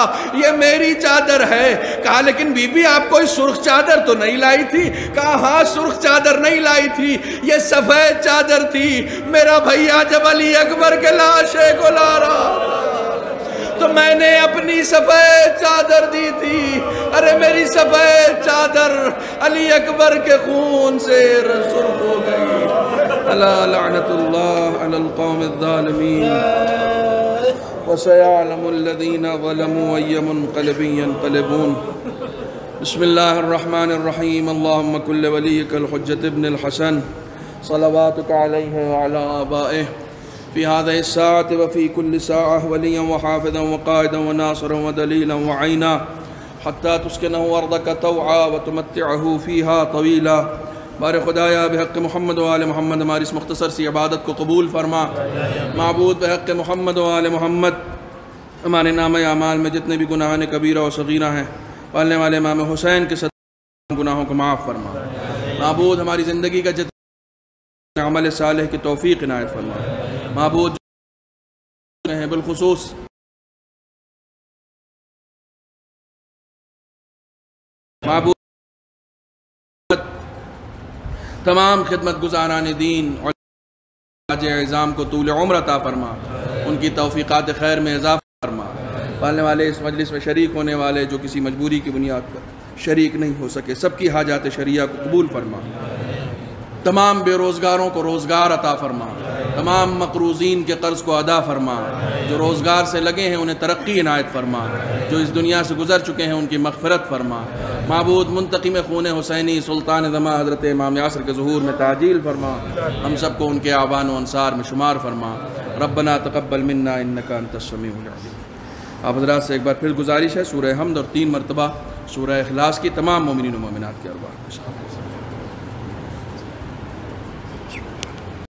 یہ میری چادر ہے. کہا لیکن بی بی آپ کوئی سرخ چادر تو نہیں لائی تھی؟ کہا ہاں سرخ چادر نہیں لائی تھی, یہ سفید چادر تھی. میرا بھیا جب علی اکبر کے لاشے کو لا رہا تو میں نے اپنی سفید چادر دی تھی. ارے میری سفید چادر علی اکبر کے خون سے سرخ ہو گئی. الا لعنت اللہ علی القوم الظالمین وسيعلم الذين ظلموا أي منقلب ينقلبون. بسم الله الرحمن الرحيم. اللهم كن لوليك الحجة ابن الحسن صلواتك عليه وعلى آبائه في هذه الساعة وفي كل ساعة وليا وحافظا وقائدا وناصرا ودليلا وعينا حتى تسكنه أرضك طوعا وتمتعه فيها طويلا. بار خدایا بحق محمد و آل محمد ہماری اس مختصر سی عبادت کو قبول فرما. معبود بحق محمد و آل محمد ہمارے نام اعمال میں جتنے بھی گناہ کبیرہ و صغیرہ ہیں پالنے والے امام حسین کے صدقے گناہوں کو معاف فرما. معبود ہماری زندگی کا جتنے عمل صالح کی توفیق عنایت فرما. معبود ہیں بالخصوص معبود تمام خدمت گزاران دین اور حاج اعظام کو طول عمر عطا فرما, ان کی توفیقات خیر میں اضافہ فرما. پالنے والے اس مجلس میں شریک ہونے والے جو کسی مجبوری کی بنیاد پر شریک نہیں ہو سکے سب کی حاجات شریعہ کو قبول فرما. تمام بے روزگاروں کو روزگار عطا فرما. تمام مقروضین کے قرض کو ادا فرما. جو روزگار سے لگے ہیں انہیں ترقی عنایت فرما. جو اس دنیا سے گزر چکے ہیں ان کی مغفرت فرما. معبود منتقم خون حسینی سلطان زمان حضرت امام یاسر کے ظہور میں تعجیل فرما. ہم سب کو ان کے اعوان و انصار میں شمار فرما. ربنا تقبل منا انک انت السمیع العلیم. آپ حضرات سے ایک بار پھر گزارش ہے سورہ حمد اور 3 مرتبہ سورہ اخلاص کی تمام مومنین و مومنات کے ارواح